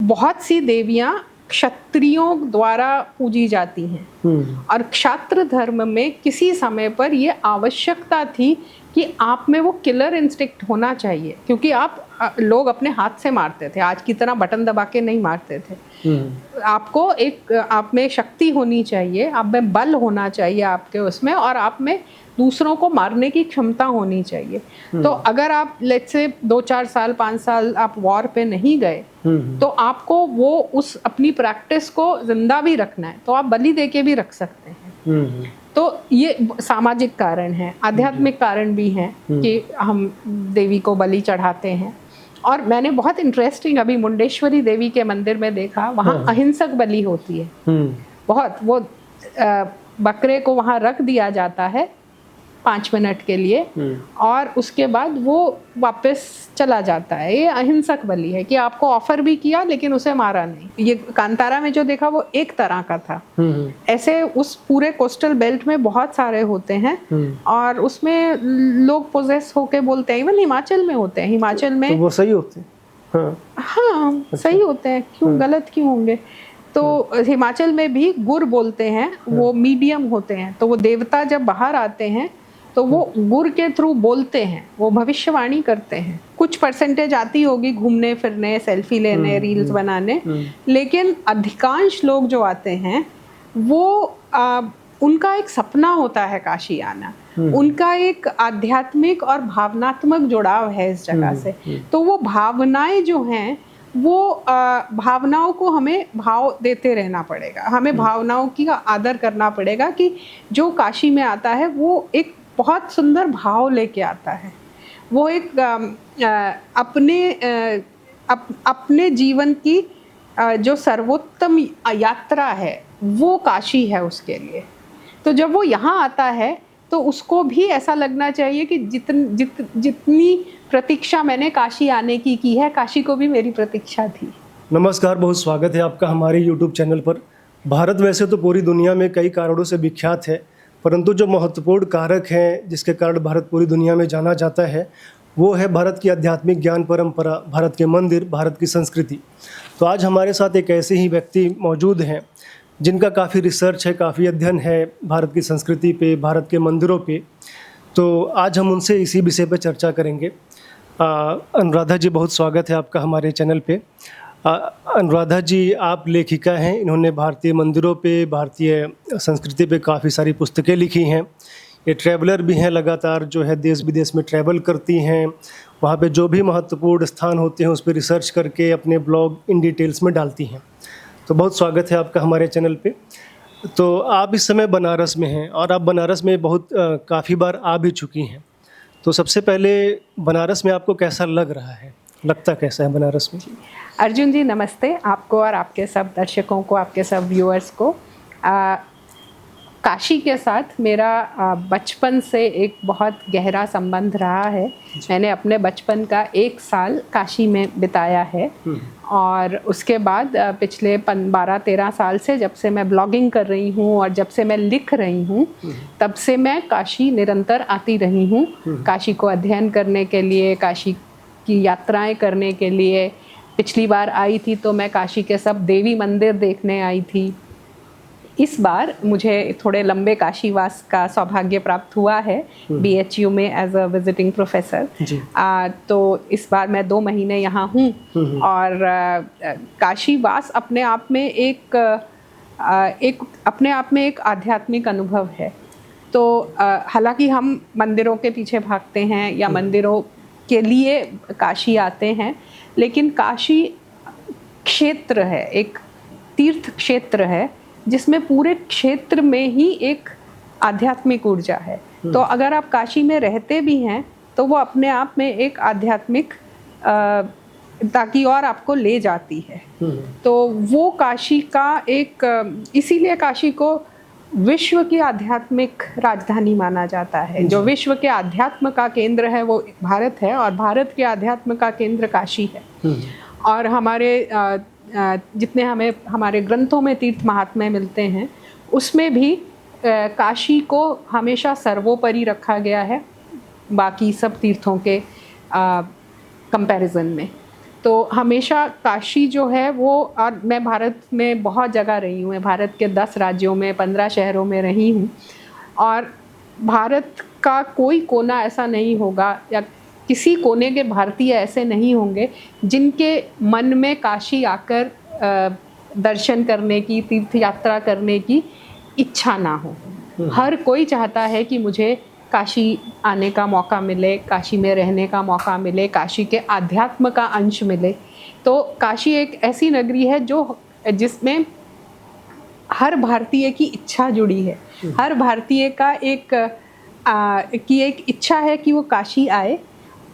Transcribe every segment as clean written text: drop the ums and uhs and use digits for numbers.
बहुत सी देवियां क्षत्रियों द्वारा पूजी जाती हैं और क्षात्र धर्म में किसी समय पर ये आवश्यकता थी कि आप में वो किलर इंस्टिंक्ट होना चाहिए, क्योंकि लोग अपने हाथ से मारते थे, आज की तरह बटन दबा के नहीं मारते थे। आपको आप में शक्ति होनी चाहिए, आप में बल होना चाहिए आपके उसमें, और आप में दूसरों को मारने की क्षमता होनी चाहिए। तो अगर आप लेट्स से 2-4 साल 5 साल आप वॉर पे नहीं गए तो आपको वो उस अपनी प्रैक्टिस को जिंदा भी रखना है, तो आप बलि दे के भी रख सकते हैं। तो ये सामाजिक कारण है, आध्यात्मिक कारण भी हैं कि हम देवी को बलि चढ़ाते हैं। और मैंने बहुत इंटरेस्टिंग अभी मुंडेश्वरी देवी के मंदिर में देखा, वहाँ अहिंसक बलि होती है। बहुत वो बकरे को वहाँ रख दिया जाता है 5 मिनट के लिए और उसके बाद वो वापस चला जाता है। ये अहिंसक बलि है कि आपको ऑफर भी किया लेकिन उसे मारा नहीं। ये कांतारा में जो देखा वो एक तरह का था। ऐसे उस पूरे कोस्टल बेल्ट में बहुत सारे होते हैं और उसमें लोग पोजेस होके बोलते हैं। इवन हिमाचल में होते हैं, हिमाचल में तो वो सही होते हैं। हाँ, सही होते हैं, क्यों गलत क्यों होंगे। तो हिमाचल में भी गुर बोलते हैं, वो मीडियम होते हैं। तो वो देवता जब बाहर आते हैं तो वो गुर के थ्रू बोलते हैं, वो भविष्यवाणी करते हैं। कुछ परसेंटेज आती होगी घूमने फिरने, सेल्फी लेने, रील्स बनाने, लेकिन अधिकांश लोग जो आते हैं वो उनका एक सपना होता है काशी आना। उनका एक आध्यात्मिक और भावनात्मक जुड़ाव है इस जगह से। तो वो भावनाएं जो हैं वो भावनाओं को हमें भाव देते रहना पड़ेगा, हमें भावनाओं की आदर करना पड़ेगा कि जो काशी में आता है वो एक बहुत सुंदर भाव लेके आता है। वो एक अपने जीवन की जो सर्वोत्तम यात्रा है वो काशी है उसके लिए। तो जब वो यहाँ आता है तो उसको भी ऐसा लगना चाहिए कि जितनी प्रतीक्षा मैंने काशी आने की है, काशी को भी मेरी प्रतीक्षा थी। नमस्कार, बहुत स्वागत है आपका हमारे YouTube चैनल पर। भारत वैसे तो पूरी दुनिया में कई कारणों से विख्यात है, परंतु जो महत्वपूर्ण कारक हैं जिसके कारण भारत पूरी दुनिया में जाना जाता है वो है भारत की आध्यात्मिक ज्ञान परंपरा, भारत के मंदिर, भारत की संस्कृति। तो आज हमारे साथ एक ऐसे ही व्यक्ति मौजूद हैं जिनका काफ़ी रिसर्च है, काफ़ी अध्ययन है भारत की संस्कृति पे, भारत के मंदिरों पे। तो आज हम उनसे इसी विषय पर चर्चा करेंगे। अनुराधा जी, बहुत स्वागत है आपका हमारे चैनल पे। अनुराधा जी, आप लेखिका हैं, इन्होंने भारतीय मंदिरों पे, भारतीय संस्कृति पे काफ़ी सारी पुस्तकें लिखी हैं। ये ट्रैवलर भी हैं, लगातार जो है देश विदेश में ट्रैवल करती हैं, वहाँ पे जो भी महत्वपूर्ण स्थान होते हैं उस पर रिसर्च करके अपने ब्लॉग इन डिटेल्स में डालती हैं। तो बहुत स्वागत है आपका हमारे चैनल पे। तो आप इस समय बनारस में हैं और आप बनारस में बहुत काफ़ी बार आ भी चुकी हैं। तो सबसे पहले बनारस में आपको कैसा लग रहा है, लगता कैसा है बनारस में? अर्जुन जी नमस्ते, आपको और आपके सब दर्शकों को, आपके सब व्यूअर्स को। काशी के साथ मेरा बचपन से एक बहुत गहरा संबंध रहा है। मैंने अपने बचपन का 1 साल काशी में बिताया है और उसके बाद पिछले 12-13 साल से, जब से मैं ब्लॉगिंग कर रही हूँ और जब से मैं लिख रही हूँ, तब से मैं काशी निरंतर आती रही हूँ। काशी को अध्ययन करने के लिए, काशी की यात्राएं करने के लिए। पिछली बार आई थी तो मैं काशी के सब देवी मंदिर देखने आई थी। इस बार मुझे थोड़े लंबे काशीवास का सौभाग्य प्राप्त हुआ है BHU में एज अ विजिटिंग प्रोफेसर। तो इस बार मैं 2 महीने यहाँ हूँ और काशीवास अपने आप में एक आध्यात्मिक अनुभव है। तो हालांकि हम मंदिरों के पीछे भागते हैं या मंदिरों के लिए काशी आते हैं, लेकिन काशी क्षेत्र है, एक तीर्थ क्षेत्र है जिसमें पूरे क्षेत्र में ही एक आध्यात्मिक ऊर्जा है। तो अगर आप काशी में रहते भी हैं तो वो अपने आप में एक आध्यात्मिक ताकि और आपको ले जाती है। तो वो काशी का एक, इसीलिए काशी को विश्व की आध्यात्मिक राजधानी माना जाता है। जो विश्व के आध्यात्म का केंद्र है वो भारत है और भारत के आध्यात्म का केंद्र काशी है। और हमारे जितने हमें हमारे ग्रंथों में तीर्थ महात्म्य मिलते हैं उसमें भी काशी को हमेशा सर्वोपरि रखा गया है बाकी सब तीर्थों के कंपैरिजन में। तो हमेशा काशी जो है वो, और मैं भारत में बहुत जगह रही हूँ, मैं भारत के 10 राज्यों में 15 शहरों में रही हूँ, और भारत का कोई कोना ऐसा नहीं होगा या किसी कोने के भारतीय ऐसे नहीं होंगे जिनके मन में काशी आकर दर्शन करने की, तीर्थ यात्रा करने की इच्छा ना हो। हर कोई चाहता है कि मुझे काशी आने का मौका मिले, काशी में रहने का मौका मिले, काशी के आध्यात्म का अंश मिले। तो काशी एक ऐसी नगरी है जिसमें हर भारतीय की इच्छा जुड़ी है। हर भारतीय का एक इच्छा है कि वो काशी आए।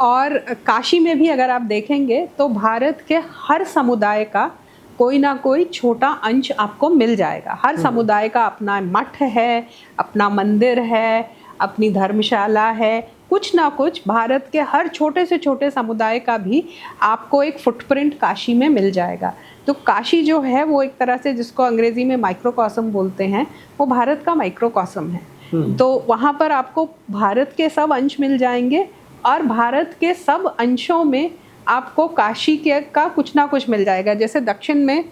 और काशी में भी अगर आप देखेंगे तो भारत के हर समुदाय का कोई ना कोई छोटा अंश आपको मिल जाएगा। हर समुदाय का अपना मठ है, अपना मंदिर है, अपनी धर्मशाला है, कुछ ना कुछ भारत के हर छोटे से छोटे समुदाय का भी आपको एक फुटप्रिंट काशी में मिल जाएगा। तो काशी जो है वो एक तरह से, जिसको अंग्रेजी में माइक्रोकॉस्म बोलते हैं, वो भारत का माइक्रोकॉस्म है। तो वहाँ पर आपको भारत के सब अंश मिल जाएंगे, और भारत के सब अंशों में आपको काशी का कुछ ना कुछ मिल जाएगा। जैसे दक्षिण में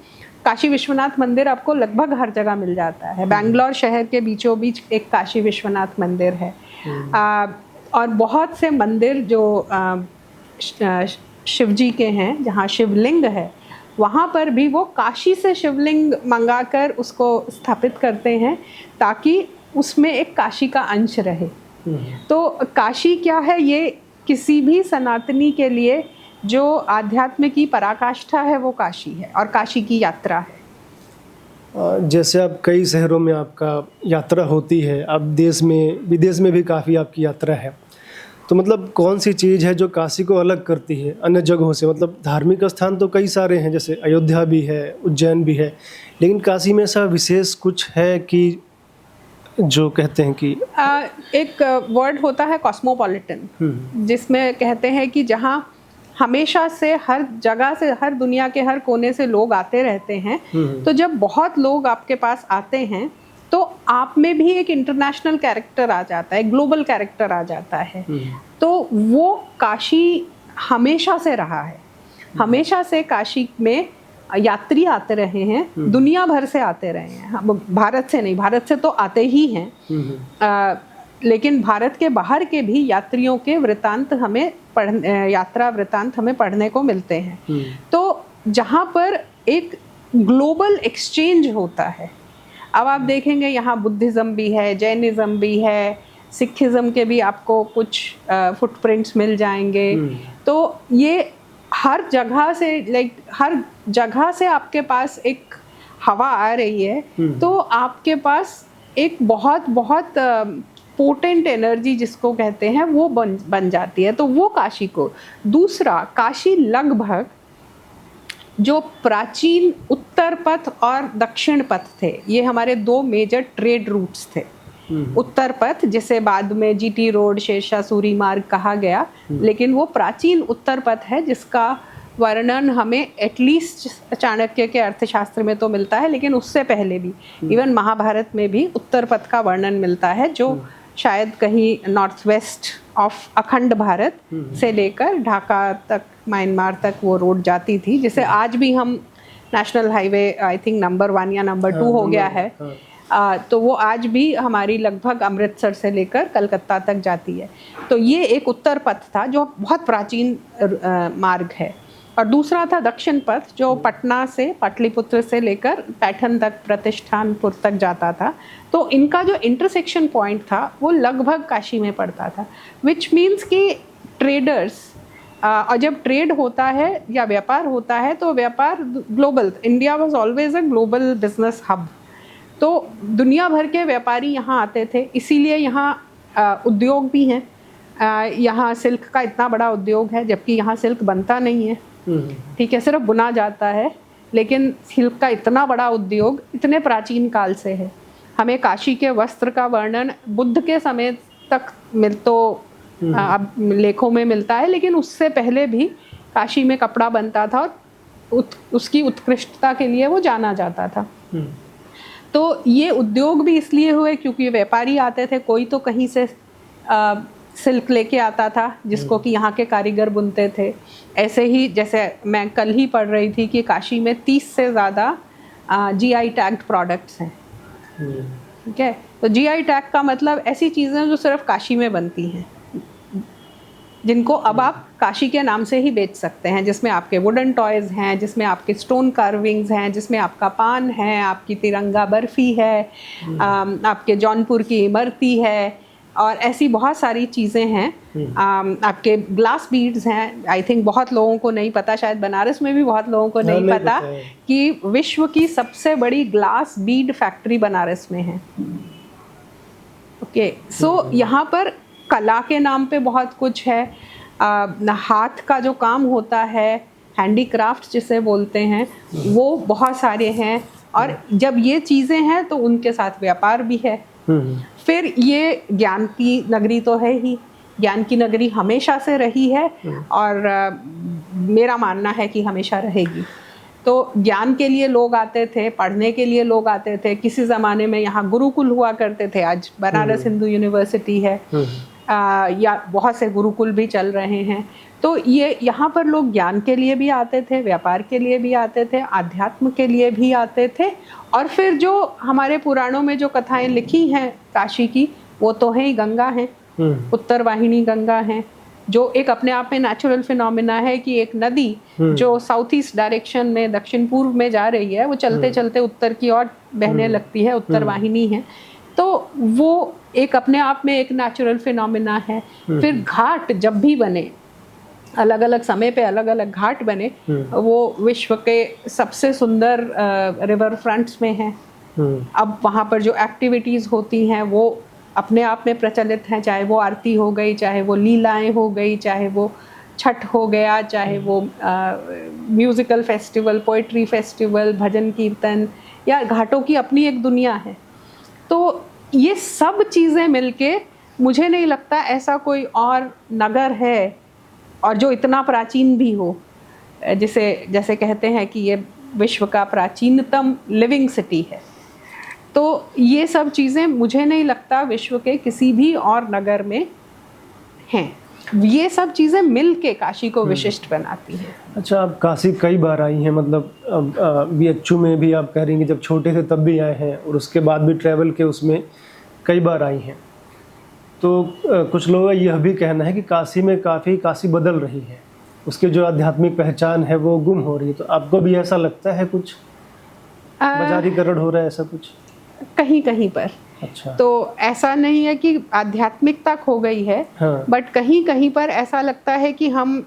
काशी विश्वनाथ मंदिर आपको लगभग हर जगह मिल जाता है। बैंगलोर शहर के बीचों बीच एक काशी विश्वनाथ मंदिर है। और बहुत से मंदिर जो शिवजी के हैं, जहाँ शिवलिंग है, वहाँ पर भी वो काशी से शिवलिंग मंगाकर उसको स्थापित करते हैं ताकि उसमें एक काशी का अंश रहे। तो काशी क्या है, ये किसी भी सनातनी के लिए जो आध्यात्म की पराकाष्ठा है वो काशी है, और काशी की यात्रा है। जैसे आप कई शहरों में आपका यात्रा होती है, आप देश में विदेश में भी काफ़ी आपकी यात्रा है, तो मतलब कौन सी चीज़ है जो काशी को अलग करती है अन्य जगहों से? मतलब धार्मिक स्थान तो कई सारे हैं, जैसे अयोध्या भी है, उज्जैन भी है, लेकिन काशी में ऐसा विशेष कुछ है कि जो कहते हैं कि एक वर्ड होता है कॉस्मोपॉलिटन, जिसमें कहते हैं कि जहाँ हमेशा से हर जगह से, हर दुनिया के हर कोने से लोग आते रहते हैं। तो जब बहुत लोग आपके पास आते हैं तो आप में भी एक इंटरनेशनल कैरेक्टर आ जाता है, ग्लोबल कैरेक्टर आ जाता है। तो वो काशी हमेशा से रहा है। हमेशा से काशी में यात्री आते रहे हैं, दुनिया भर से आते रहे हैं। भारत से नहीं, भारत से तो आते ही हैं, लेकिन भारत के बाहर के भी यात्रियों के वृतांत हमें यात्रा वृतांत हमें पढ़ने को मिलते हैं। तो जहाँ पर एक ग्लोबल एक्सचेंज होता है, अब आप देखेंगे यहाँ बुद्धिज़्म भी है, जैनिज़्म भी है, सिखिज़्म के भी आपको कुछ फुटप्रिंट्स मिल जाएंगे। तो ये हर जगह से, हर जगह से आपके पास एक हवा आ रही है, तो आपके पास एक बहुत बहुत पोटेंट एनर्जी जिसको कहते हैं वो बन जाती है। तो वो काशी को, दूसरा काशी लगभग जो प्राचीन उत्तर पथ और दक्षिण पथ थे, ये हमारे 2 मेजर ट्रेड रूट्स थे। उत्तर पथ जिसे बाद में जीटी रोड, शेरशाह सूरी मार्ग कहा गया, लेकिन वो प्राचीन उत्तर पथ है जिसका वर्णन हमें एटलीस्ट चाणक्य के अर्थशास्त्र में तो मिलता है, लेकिन उससे पहले भी इवन महाभारत में भी उत्तर पथ का वर्णन मिलता है, जो शायद कहीं नॉर्थ वेस्ट ऑफ अखंड भारत से लेकर ढाका तक, म्यांमार तक वो रोड जाती थी, जिसे आज भी हम national highway I think number 1 या नंबर 2 हो गया है। तो वो आज भी हमारी लगभग अमृतसर से लेकर कलकत्ता तक जाती है। तो ये एक उत्तर पथ था जो बहुत प्राचीन मार्ग है, और दूसरा था दक्षिण पथ जो पटना से, पाटलिपुत्र से लेकर पैठन तक, प्रतिष्ठानपुर तक जाता था। तो इनका जो इंटरसेक्शन पॉइंट था वो लगभग काशी में पड़ता था, विच मीन्स कि ट्रेडर्स, और जब ट्रेड होता है या व्यापार होता है तो व्यापार global, India was always a global business hub. तो दुनिया भर के व्यापारी यहाँ आते थे, इसीलिए यहाँ उद्योग भी हैं। यहाँ सिल्क का इतना बड़ा उद्योग है, जबकि यहाँ सिल्क बनता नहीं है, ठीक है, सिर्फ बुना जाता है, लेकिन सिल्क का इतना बड़ा उद्योग इतने प्राचीन काल से है। हमें काशी के वस्त्र का वर्णन बुद्ध के समय तक अब लेखों में मिलता है, लेकिन उससे पहले भी काशी में कपड़ा बनता था और उसकी उत्कृष्टता के लिए वो जाना जाता था। तो ये उद्योग भी इसलिए हुए क्योंकि व्यापारी आते थे, कोई तो कहीं से सिल्क लेके आता था जिसको कि यहाँ के कारीगर बुनते थे। ऐसे ही जैसे मैं कल ही पढ़ रही थी कि काशी में 30 से ज़्यादा GI टैग्ड प्रोडक्ट्स हैं। ठीक है, तो GI टैग का मतलब ऐसी चीज़ें जो सिर्फ काशी में बनती हैं, जिनको अब आप काशी के नाम से ही बेच सकते हैं, जिसमें आपके वुडन टॉयज़ हैं, जिसमें आपके स्टोन कार्विंग्स हैं, जिसमें आपका पान है, आपकी तिरंगा बर्फ़ी है, आपके जौनपुर की इमरती है, और ऐसी बहुत सारी चीज़ें हैं। आपके ग्लास बीड्स हैं। आई थिंक बहुत लोगों को नहीं पता, शायद बनारस में भी बहुत लोगों को नहीं पता कि विश्व की सबसे बड़ी ग्लास बीड फैक्ट्री बनारस में है। ओके, सो यहाँ पर कला के नाम पे बहुत कुछ है। हाथ का जो काम होता है, हैंडीक्राफ्ट जिसे बोलते हैं, वो बहुत सारे हैं। और जब ये चीज़ें हैं तो उनके साथ व्यापार भी है। फिर ये ज्ञान की नगरी तो है ही, ज्ञान की नगरी हमेशा से रही है और मेरा मानना है कि हमेशा रहेगी। तो ज्ञान के लिए लोग आते थे, पढ़ने के लिए लोग आते थे। किसी ज़माने में यहाँ गुरुकुल हुआ करते थे, आज बनारस हिंदू यूनिवर्सिटी है, या बहुत से गुरुकुल भी चल रहे हैं। तो ये यहाँ पर लोग ज्ञान के लिए भी आते थे, व्यापार के लिए भी आते थे, आध्यात्म के लिए भी आते थे। और फिर जो हमारे पुराणों में जो कथाएं लिखी हैं काशी की, वो तो है ही गंगा है, उत्तर वाहिनी गंगा है, जो एक अपने आप में नेचुरल फिनोमिना है कि एक नदी जो साउथ ईस्ट डायरेक्शन में दक्षिण पूर्व में जा रही है, वो चलते चलते उत्तर की ओर बहने लगती है, उत्तर वाहिनी है। तो वो एक अपने आप में एक नेचुरल फिनोमिना है। फिर घाट जब भी बने, अलग अलग समय पे अलग अलग घाट बने, वो विश्व के सबसे सुंदर रिवर फ्रंट्स में हैं। अब वहाँ पर जो एक्टिविटीज़ होती हैं वो अपने आप में प्रचलित हैं, चाहे वो आरती हो गई, चाहे वो लीलाएं हो गई, चाहे वो छठ हो गया, चाहे वो म्यूज़िकल फेस्टिवल, पोइट्री फेस्टिवल, भजन कीर्तन, या घाटों की अपनी एक दुनिया है। तो ये सब चीज़ें मिलके, मुझे नहीं लगता ऐसा कोई और नगर है और जो इतना प्राचीन भी हो, जैसे कहते हैं कि ये विश्व का प्राचीनतम लिविंग सिटी है। तो ये सब चीज़ें मुझे नहीं लगता विश्व के किसी भी और नगर में हैं। ये सब चीज़ें मिल के काशी को विशिष्ट बनाती हैं। अच्छा, आप काशी कई बार आई हैं, मतलब BHU में भी आप कह रही हैं कि जब छोटे थे तब भी आए हैं, और उसके बाद भी ट्रैवल के उसमें कई बार आई हैं। तो कुछ लोगों का यह भी कहना है कि काशी बदल रही है, उसकी जो आध्यात्मिक पहचान है वो गुम हो रही है। तो आपको भी ऐसा लगता है, कुछ बाजारीकरण हो रहा है, ऐसा कुछ कहीं कहीं पर? अच्छा, तो ऐसा नहीं है कि आध्यात्मिकता खो गई है, हाँ। बट कहीं कहीं पर ऐसा लगता है कि हम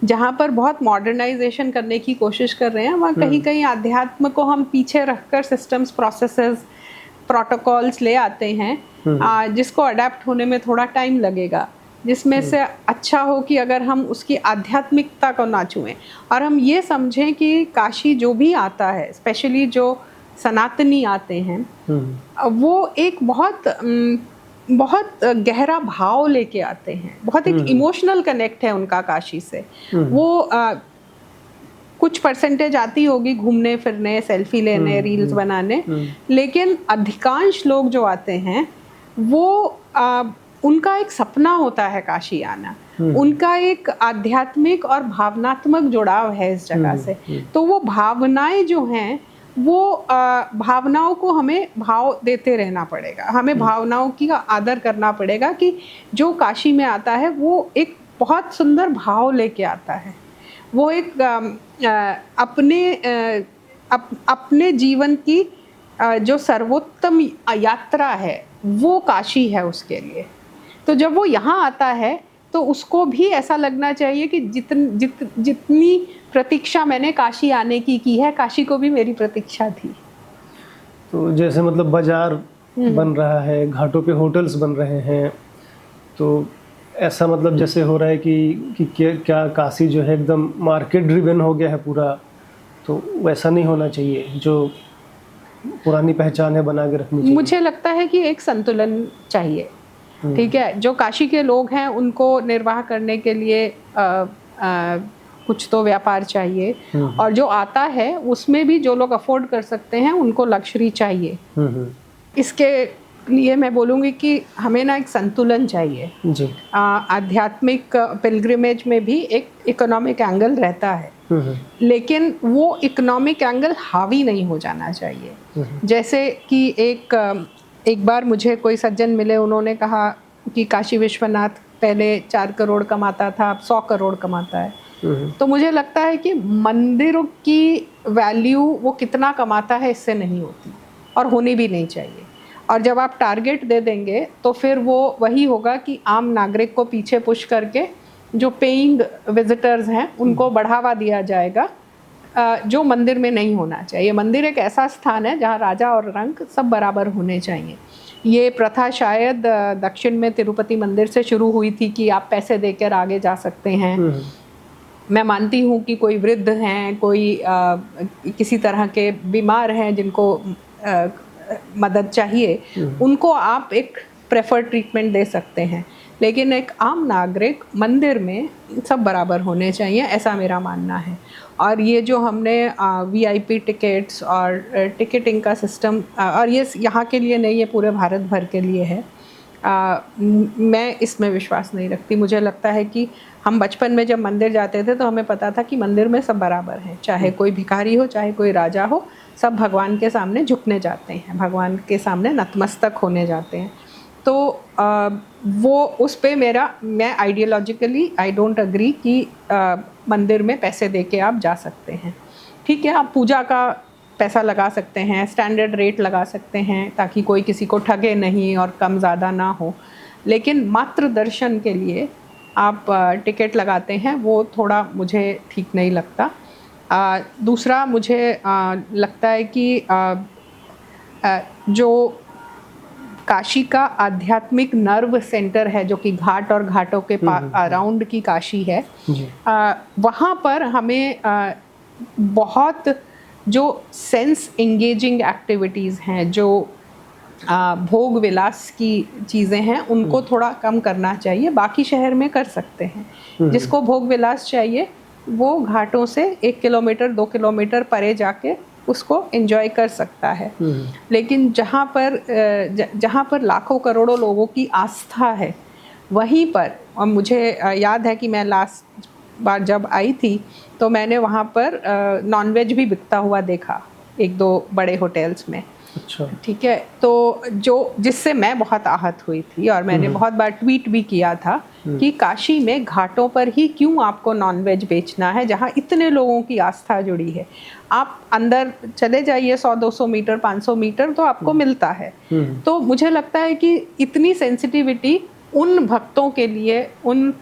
जहाँ पर बहुत मॉडर्नाइजेशन करने की कोशिश कर रहे हैं, वहाँ कहीं कहीं आध्यात्म को हम पीछे रखकर सिस्टम्स, प्रोसेसेस, प्रोटोकॉल्स ले आते हैं, जिसको अडेप्ट होने में थोड़ा टाइम लगेगा। जिसमें से अच्छा हो कि अगर हम उसकी आध्यात्मिकता को ना छुएं और हम ये समझें कि काशी जो भी आता है, स्पेशली जो सनातनी आते हैं, वो एक बहुत गहरा भाव लेके आते हैं, बहुत एक इमोशनल कनेक्ट है उनका काशी से। वो कुछ परसेंटेज आती होगी घूमने फिरने, सेल्फी लेने, रील्स बनाने, लेकिन अधिकांश लोग जो आते हैं वो उनका एक सपना होता है काशी आना। उनका एक आध्यात्मिक और भावनात्मक जुड़ाव है इस जगह से। तो वो भावनाएं जो हैं, वो भावनाओं को हमें भाव देते रहना पड़ेगा, हमें भावनाओं की आदर करना पड़ेगा कि जो काशी में आता है वो एक बहुत सुंदर भाव लेके आता है। वो एक अपने जीवन की जो सर्वोत्तम यात्रा है वो काशी है उसके लिए। तो जब वो यहाँ आता है तो उसको भी ऐसा लगना चाहिए कि जितनी प्रतीक्षा मैंने काशी आने की है, काशी को भी मेरी प्रतीक्षा थी। तो जैसे मतलब बाजार बन रहा है, घाटों पे होटल्स बन रहे हैं, तो ऐसा मतलब जैसे हो रहा है कि क्या काशी जो है एकदम मार्केट ड्रिवन हो गया है पूरा? तो वैसा नहीं होना चाहिए, जो पुरानी पहचान है बना के रखनी चाहिए। मुझे लगता है कि एक संतुलन चाहिए। ठीक है, जो काशी के लोग हैं उनको निर्वाह करने के लिए कुछ तो व्यापार चाहिए, और जो आता है उसमें भी जो लोग अफोर्ड कर सकते हैं उनको लग्जरी चाहिए। इसके लिए मैं बोलूँगी कि हमें ना एक संतुलन चाहिए जी। आध्यात्मिक पिलग्रिमेज में भी एक इकोनॉमिक एंगल रहता है, लेकिन वो इकोनॉमिक एंगल हावी नहीं हो जाना चाहिए। जैसे कि एक बार मुझे कोई सज्जन मिले, उन्होंने कहा कि काशी विश्वनाथ पहले 4 करोड़ कमाता था, अब 100 करोड़ कमाता है। तो मुझे लगता है कि मंदिरों की वैल्यू वो कितना कमाता है इससे नहीं होती, और होनी भी नहीं चाहिए। और जब आप टारगेट दे देंगे तो फिर वो वही होगा कि आम नागरिक को पीछे पुश करके जो पेइंग विजिटर्स हैं उनको बढ़ावा दिया जाएगा, जो मंदिर में नहीं होना चाहिए। मंदिर एक ऐसा स्थान है जहाँ राजा और रंक सब बराबर होने चाहिए। ये प्रथा शायद दक्षिण में तिरुपति मंदिर से शुरू हुई थी कि आप पैसे देकर आगे जा सकते हैं। मैं मानती हूँ कि कोई वृद्ध हैं, कोई किसी तरह के बीमार हैं जिनको मदद चाहिए, उनको आप एक प्रेफर्ड ट्रीटमेंट दे सकते हैं, लेकिन एक आम नागरिक मंदिर में सब बराबर होने चाहिए, ऐसा मेरा मानना है। और ये जो हमने वीआईपी टिकट्स और टिकटिंग का सिस्टम, और ये यहाँ के लिए नहीं, ये पूरे भारत भर के लिए है, मैं इसमें विश्वास नहीं रखती। मुझे लगता है कि हम बचपन में जब मंदिर जाते थे तो हमें पता था कि मंदिर में सब बराबर हैं, चाहे कोई भिखारी हो, चाहे कोई राजा हो, सब भगवान के सामने झुकने जाते हैं, भगवान के सामने नतमस्तक होने जाते हैं। तो वो उस पे मैं आइडियोलॉजिकली आई डोंट अग्री कि मंदिर में पैसे दे के आप जा सकते हैं। ठीक है, आप पूजा का पैसा लगा सकते हैं, स्टैंडर्ड रेट लगा सकते हैं ताकि कोई किसी को ठगे नहीं और कम ज़्यादा ना हो, लेकिन मात्र दर्शन के लिए आप टिकट लगाते हैं, वो थोड़ा मुझे ठीक नहीं लगता। दूसरा मुझे लगता है कि जो काशी का आध्यात्मिक नर्व सेंटर है, जो कि घाट और घाटों के अराउंड की काशी है, वहाँ पर हमें बहुत जो सेंस एंगेजिंग एक्टिविटीज़ हैं, जो भोग विलास की चीज़ें हैं, उनको थोड़ा कम करना चाहिए। बाकी शहर में कर सकते हैं। जिसको भोग विलास चाहिए वो घाटों से 1 किलोमीटर 2 किलोमीटर परे जाके उसको एंजॉय कर सकता है। लेकिन जहाँ पर लाखों करोड़ों लोगों की आस्था है, वहीं पर, और मुझे याद है कि मैं लास्ट बार जब आई थी तो मैंने वहाँ पर नॉनवेज भी बिकता हुआ देखा 1-2 बड़े होटल्स में। अच्छा। ठीक है, तो जिससे मैं बहुत आहत हुई थी, और मैंने बहुत बार ट्वीट भी किया था कि काशी में घाटों पर ही क्यों आपको नॉनवेज बेचना है, जहाँ इतने लोगों की आस्था जुड़ी है। आप अंदर चले जाइए 100-200 मीटर 500 मीटर तो आपको मिलता है। तो मुझे लगता है कि इतनी सेंसिटिविटी उन भक्तों के लिए, उन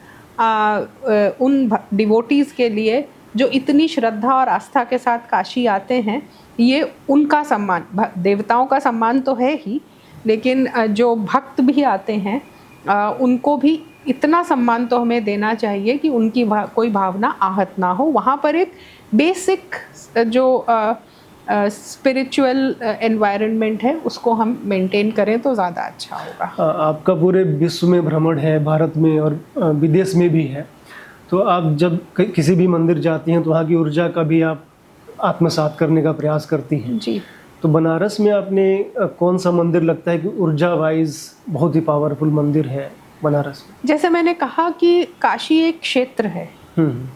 डिवोटीज़ के लिए जो इतनी श्रद्धा और आस्था के साथ काशी आते हैं, ये उनका सम्मान, देवताओं का सम्मान तो है ही, लेकिन जो भक्त भी आते हैं उनको भी इतना सम्मान तो हमें देना चाहिए कि उनकी कोई भावना आहत ना हो। वहाँ पर एक बेसिक जो स्पिरिचुअल एनवायरनमेंट है उसको हम मेंटेन करें तो ज़्यादा अच्छा होगा। आपका पूरे विश्व में भ्रमण है, भारत में और विदेश में भी है, तो आप जब किसी भी मंदिर जाती हैं तो वहाँ की ऊर्जा का भी आप आत्मसात करने का प्रयास करती हैं। जी। तो बनारस में आपने कौन सा मंदिर लगता है कि ऊर्जा वाइज बहुत ही पावरफुल मंदिर है बनारस में? जैसे मैंने कहा कि काशी एक क्षेत्र है,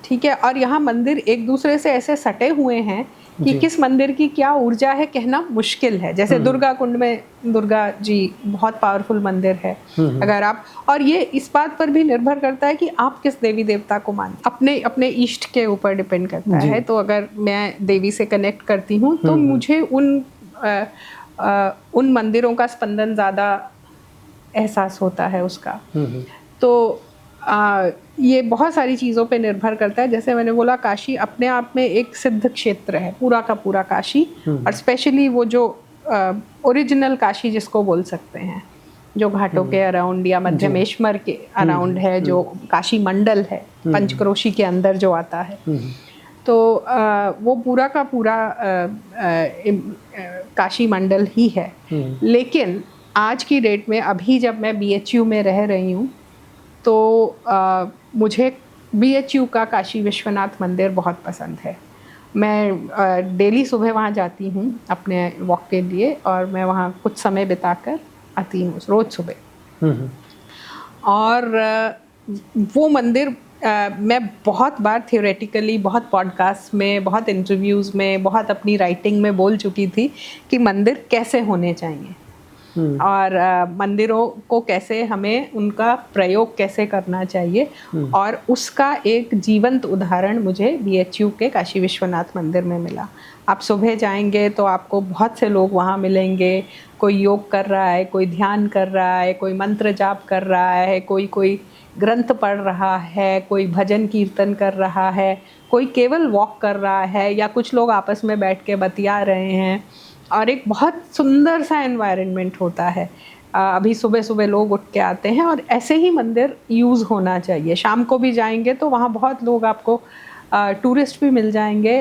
ठीक है, और यहाँ मंदिर एक दूसरे से ऐसे सटे हुए हैं कि किस मंदिर की क्या ऊर्जा है कहना मुश्किल है। जैसे दुर्गा कुंड में दुर्गा जी बहुत पावरफुल मंदिर है। अगर आप, और ये इस बात पर भी निर्भर करता है कि आप किस देवी देवता को मानते, अपने इष्ट के ऊपर डिपेंड करता है। तो अगर मैं देवी से कनेक्ट करती हूँ तो मुझे उन मंदिरों का स्पंदन ज़्यादा एहसास होता है उसका। तो ये बहुत सारी चीज़ों पे निर्भर करता है। जैसे मैंने बोला, काशी अपने आप में एक सिद्ध क्षेत्र है, पूरा का पूरा काशी, और स्पेशली वो जो ओरिजिनल काशी जिसको बोल सकते हैं, जो घाटों के अराउंड या मध्यमेश्वर के अराउंड है, जो काशी मंडल है, पंचक्रोशी के अंदर जो आता है, तो वो पूरा का पूरा काशी मंडल ही है। लेकिन आज की डेट में, अभी जब मैं BHU में रह रही हूँ, तो मुझे BHU का काशी विश्वनाथ मंदिर बहुत पसंद है। मैं डेली सुबह वहाँ जाती हूँ अपने वॉक के लिए, और मैं वहाँ कुछ समय बिताकर आती हूँ रोज़ सुबह। और वो मंदिर मैं बहुत बार थियोरेटिकली, बहुत पॉडकास्ट में, बहुत इंटरव्यूज़ में, बहुत अपनी राइटिंग में बोल चुकी थी कि मंदिर कैसे होने चाहिए और मंदिरों को कैसे, हमें उनका प्रयोग कैसे करना चाहिए। और उसका एक जीवंत उदाहरण मुझे BHU के काशी विश्वनाथ मंदिर में मिला। आप सुबह जाएंगे तो आपको बहुत से लोग वहाँ मिलेंगे, कोई योग कर रहा है, कोई ध्यान कर रहा है, कोई मंत्र जाप कर रहा है, कोई ग्रंथ पढ़ रहा है, कोई भजन कीर्तन कर रहा है, कोई केवल वॉक कर रहा है, या कुछ लोग आपस में बैठ के बतिया रहे हैं। और एक बहुत सुंदर सा एनवायरनमेंट होता है। अभी सुबह सुबह लोग उठ के आते हैं और ऐसे ही मंदिर यूज़ होना चाहिए। शाम को भी जाएंगे तो वहाँ बहुत लोग आपको टूरिस्ट भी मिल जाएंगे,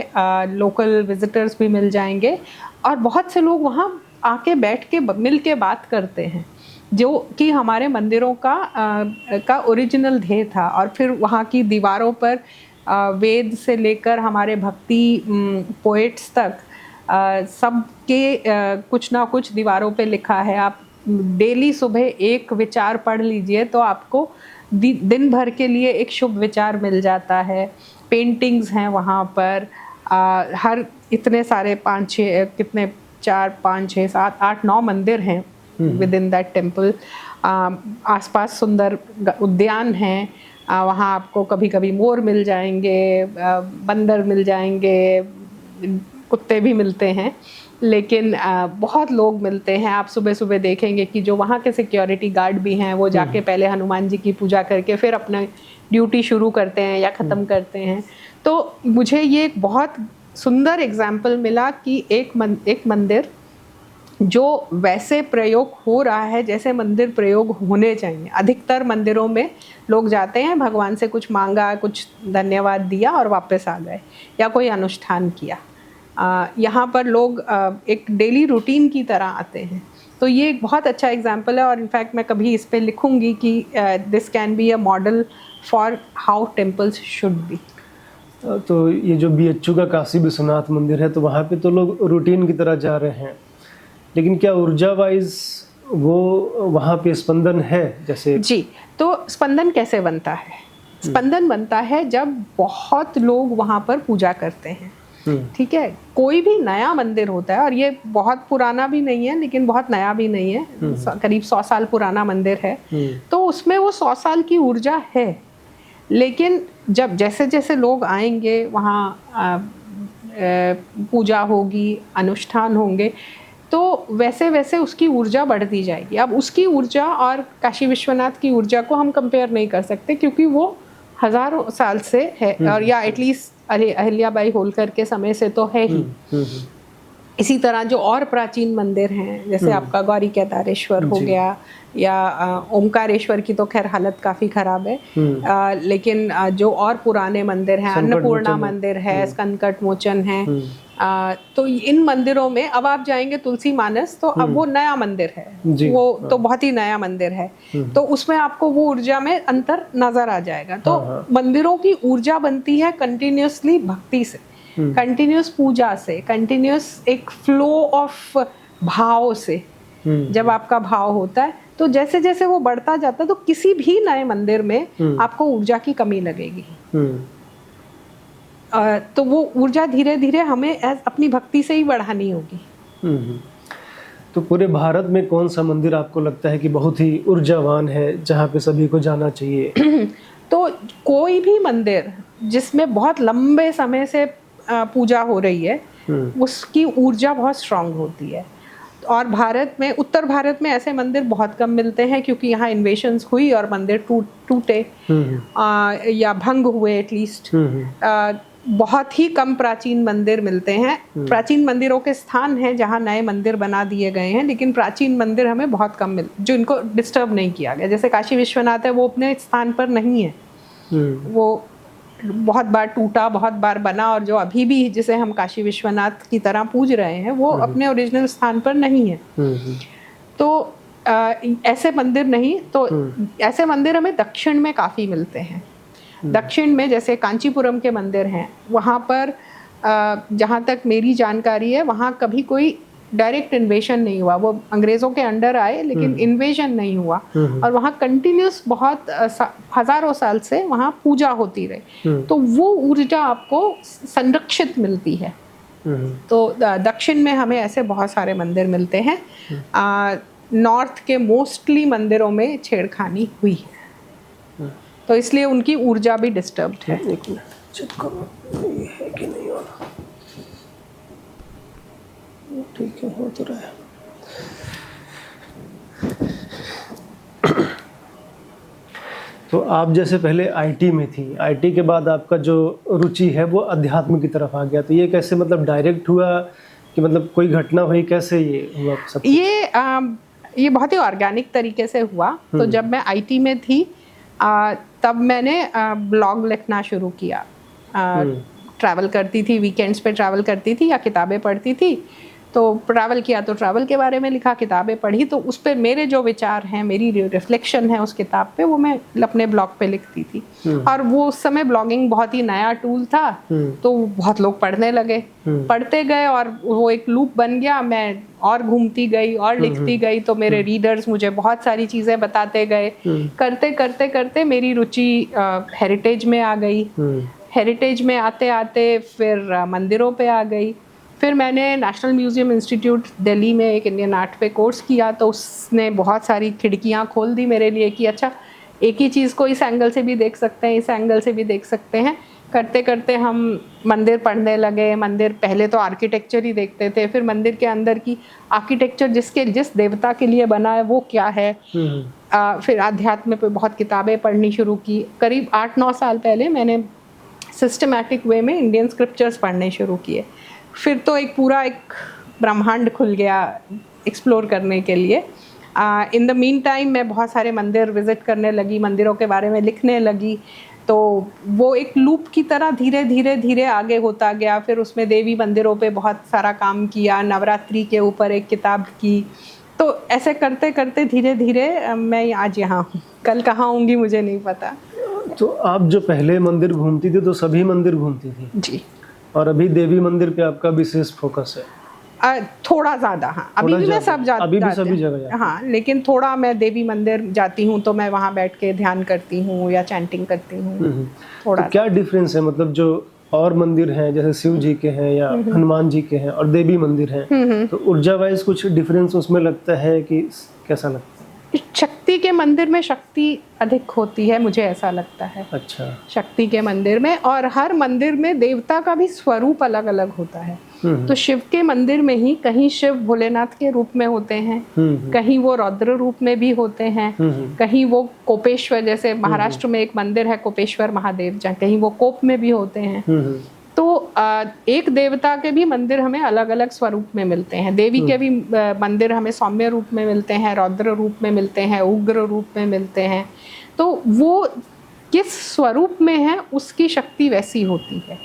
लोकल विजिटर्स भी मिल जाएंगे, और बहुत से लोग वहाँ आके बैठ के मिल के बात करते हैं, जो कि हमारे मंदिरों का ओरिजिनल ध्येय था। और फिर वहाँ की दीवारों पर वेद से लेकर हमारे भक्ति पोएट्स तक सबके कुछ ना कुछ दीवारों पे लिखा है। आप डेली सुबह एक विचार पढ़ लीजिए तो आपको दिन भर के लिए एक शुभ विचार मिल जाता है। पेंटिंग्स हैं वहाँ पर, हर इतने सारे 4, 5, 6, 7, 8, 9 मंदिर हैं विद इन दैट टेम्पल। आसपास सुंदर उद्यान हैं, वहाँ आपको कभी कभी मोर मिल जाएंगे, बंदर मिल जाएंगे, कुत्ते भी मिलते हैं, लेकिन बहुत लोग मिलते हैं। आप सुबह सुबह देखेंगे कि जो वहाँ के सिक्योरिटी गार्ड भी हैं वो जाके पहले हनुमान जी की पूजा करके फिर अपना ड्यूटी शुरू करते हैं या ख़त्म करते हैं। तो मुझे ये एक बहुत सुंदर एग्जाम्पल मिला कि एक मंदिर जो वैसे प्रयोग हो रहा है जैसे मंदिर प्रयोग होने चाहिए। अधिकतर मंदिरों में लोग जाते हैं, भगवान से कुछ मांगा, कुछ धन्यवाद दिया और वापस आ गए, या कोई अनुष्ठान किया। यहाँ पर लोग एक डेली रूटीन की तरह आते हैं। तो ये एक बहुत अच्छा एग्जाम्पल है, और इनफैक्ट मैं कभी इस पे लिखूंगी कि this can be a model for how temples should be. तो ये जो BHU का काशी विश्वनाथ मंदिर है, तो वहाँ पे तो लोग रूटीन की तरह जा रहे हैं, लेकिन क्या ऊर्जा वाइज वो वहाँ पे स्पंदन है? जैसे जी, तो स्पंदन कैसे बनता है? स्पंदन बनता है जब बहुत लोग वहाँ पर पूजा करते हैं। ठीक है, कोई भी नया मंदिर होता है, और ये बहुत पुराना भी नहीं है लेकिन बहुत नया भी नहीं है, करीब 100 साल पुराना मंदिर है, तो उसमें वो 100 साल की ऊर्जा है। लेकिन जब जैसे जैसे लोग आएंगे वहाँ पूजा होगी, अनुष्ठान होंगे, तो वैसे वैसे उसकी ऊर्जा बढ़ती जाएगी। अब उसकी ऊर्जा और काशी विश्वनाथ की ऊर्जा को हम कंपेयर नहीं कर सकते, क्योंकि वो हज़ारों साल से है, और या एटलीस्ट अहिल्याबाई होलकर के समय से तो है ही। इसी तरह जो और प्राचीन मंदिर हैं, जैसे आपका गौरी केदारेश्वर हो गया, या ओमकारेश्वर की तो खैर हालत काफ़ी ख़राब है, लेकिन जो और पुराने मंदिर हैं, अन्नपूर्णा मंदिर है, संकट मोचन है, तो इन मंदिरों में अब आप जाएंगे तुलसी मानस, तो अब वो नया मंदिर है, वो तो बहुत ही नया मंदिर है, तो उसमें आपको वो ऊर्जा में अंतर नजर आ जाएगा। तो मंदिरों की ऊर्जा बनती है कंटिन्यूसली भक्ति से, कंटिन्यूस पूजा से, कंटिन्यूस एक फ्लो ऑफ भाव से। जब आपका भाव होता है तो जैसे जैसे वो बढ़ता जाता है, तो किसी भी नए मंदिर में आपको ऊर्जा की कमी लगेगी। तो वो ऊर्जा धीरे धीरे हमें अपनी भक्ति से ही बढ़ानी होगी। तो पूरे भारत में कौन सा मंदिर आपको लगता है कि बहुत ही ऊर्जावान है, जहाँ पे सभी को जाना चाहिए? तो कोई भी मंदिर जिसमें बहुत लंबे समय से पूजा हो रही है, उसकी ऊर्जा बहुत स्ट्रांग होती है। और भारत में, उत्तर भारत में ऐसे मंदिर बहुत कम मिलते हैं, क्योंकि यहाँ इन्वेशंस हुई और मंदिर टूटे या भंग हुए एटलीस्ट। बहुत ही कम प्राचीन मंदिर मिलते हैं। प्राचीन मंदिरों के स्थान हैं जहाँ नए मंदिर बना दिए गए हैं, लेकिन प्राचीन मंदिर हमें बहुत कम मिलते, जो इनको डिस्टर्ब नहीं किया गया। जैसे काशी विश्वनाथ है, वो अपने स्थान पर नहीं है, वो बहुत बार टूटा, बहुत बार बना, और जो अभी भी जिसे हम काशी विश्वनाथ की तरह पूज रहे हैं, वो अपने ओरिजिनल स्थान पर नहीं है। तो ऐसे मंदिर नहीं, तो ऐसे मंदिर हमें दक्षिण में काफ़ी मिलते हैं। दक्षिण में जैसे कांचीपुरम के मंदिर हैं, वहाँ पर जहाँ तक मेरी जानकारी है, वहाँ कभी कोई डायरेक्ट इन्वेशन नहीं हुआ, वो अंग्रेज़ों के अंडर आए लेकिन इन्वेशन नहीं हुआ। और वहाँ कंटिन्यूस बहुत हज़ारों साल से वहाँ पूजा होती रही, तो वो ऊर्जा आपको संरक्षित मिलती है। तो दक्षिण में हमें ऐसे बहुत सारे मंदिर मिलते हैं। नॉर्थ के मोस्टली मंदिरों में छेड़खानी हुई है, तो इसलिए उनकी ऊर्जा भी डिस्टर्ब्ड है। एक मिनट चेक करो ये है कि नहीं हो रहा। ठीक है, हो तो रहा है। तो आप जैसे पहले आईटी में थी, आईटी के बाद आपका जो रुचि है वो अध्यात्म की तरफ आ गया, तो ये कैसे मतलब डायरेक्ट हुआ कि मतलब कोई घटना हुई, कैसे ये हुआ सब? ये बहुत ही ऑर्गेनिक तरीके से हुआ। तो जब मैं आईटी में थी तब मैंने ब्लॉग लिखना शुरू किया। ट्रैवल करती थी, वीकेंड्स पे ट्रैवल करती थी या किताबें पढ़ती थी। तो ट्रैवल किया तो ट्रैवल के बारे में लिखा, किताबें पढ़ी तो उस पर मेरे जो विचार हैं, मेरी रिफ्लेक्शन है उस किताब पे, वो मैं अपने ब्लॉग पे लिखती थी। और वो उस समय ब्लॉगिंग बहुत ही नया टूल था, तो बहुत लोग पढ़ने लगे, पढ़ते गए और वो एक लूप बन गया। मैं और घूमती गई और लिखती गई, तो मेरे रीडर्स मुझे बहुत सारी चीज़ें बताते गए। करते करते करते मेरी रुचि हेरिटेज में आ गई। हेरिटेज में आते आते फिर मंदिरों पे आ गई। फिर मैंने नेशनल म्यूज़ियम इंस्टीट्यूट दिल्ली में एक इंडियन आर्ट पे कोर्स किया, तो उसने बहुत सारी खिड़कियाँ खोल दी मेरे लिए कि अच्छा, एक ही चीज़ को इस एंगल से भी देख सकते हैं, इस एंगल से भी देख सकते हैं। करते करते हम मंदिर पढ़ने लगे। मंदिर पहले तो आर्किटेक्चर ही देखते थे, फिर मंदिर के अंदर की आर्किटेक्चर जिस देवता के लिए बना है वो क्या है। फिर आध्यात्म पे बहुत किताबें पढ़नी शुरू की। करीब 8-9 साल पहले मैंने सिस्टमैटिक वे में इंडियन स्क्रिप्चर्स पढ़ने शुरू किए। फिर तो एक पूरा एक ब्रह्मांड खुल गया एक्सप्लोर करने के लिए। इन द मीन टाइम मैं बहुत सारे मंदिर विज़िट करने लगी, मंदिरों के बारे में लिखने लगी। तो वो एक लूप की तरह धीरे धीरे धीरे आगे होता गया। फिर उसमें देवी मंदिरों पे बहुत सारा काम किया, नवरात्रि के ऊपर एक किताब की। तो ऐसे करते करते धीरे धीरे मैं आज यहाँ हूँ। कल कहाँ होंगी मुझे नहीं पता। तो आप जो पहले मंदिर घूमती थी तो सभी मंदिर घूमती थी जी, और अभी देवी मंदिर पे आपका विशेष फोकस है? थोड़ा ज़्यादा। हाँ, अभी भी मैं सब अभी भी सभी जगह हाँ, लेकिन थोड़ा मैं देवी मंदिर जाती हूँ तो मैं वहाँ बैठ के ध्यान करती हूँ या चैंटिंग करती हूँ। थोड़ा तो क्या डिफरेंस है, मतलब जो और मंदिर हैं जैसे शिव जी के हैं या हनुमान जी के हैं और देवी मंदिर हैं, तो ऊर्जा वाइज कुछ डिफरेंस उसमें लगता है कि कैसा लगता है? शक्ति के मंदिर में शक्ति अधिक होती है, मुझे ऐसा लगता है। अच्छा। शक्ति के मंदिर में, और हर मंदिर में देवता का भी स्वरूप अलग अलग होता है। तो शिव के मंदिर में ही कहीं शिव भोलेनाथ के रूप में होते हैं, कहीं वो रौद्र रूप में भी होते हैं, कहीं वो कोपेश्वर, जैसे महाराष्ट्र में एक मंदिर है कोपेश्वर महादेव, जहाँ कहीं वो कोप में भी होते हैं। तो एक देवता के भी मंदिर हमें अलग अलग स्वरूप में मिलते हैं। देवी के भी मंदिर हमें सौम्य रूप में मिलते हैं, रौद्र रूप में मिलते हैं, उग्र रूप में मिलते हैं। तो वो किस स्वरूप में है उसकी शक्ति वैसी होती है।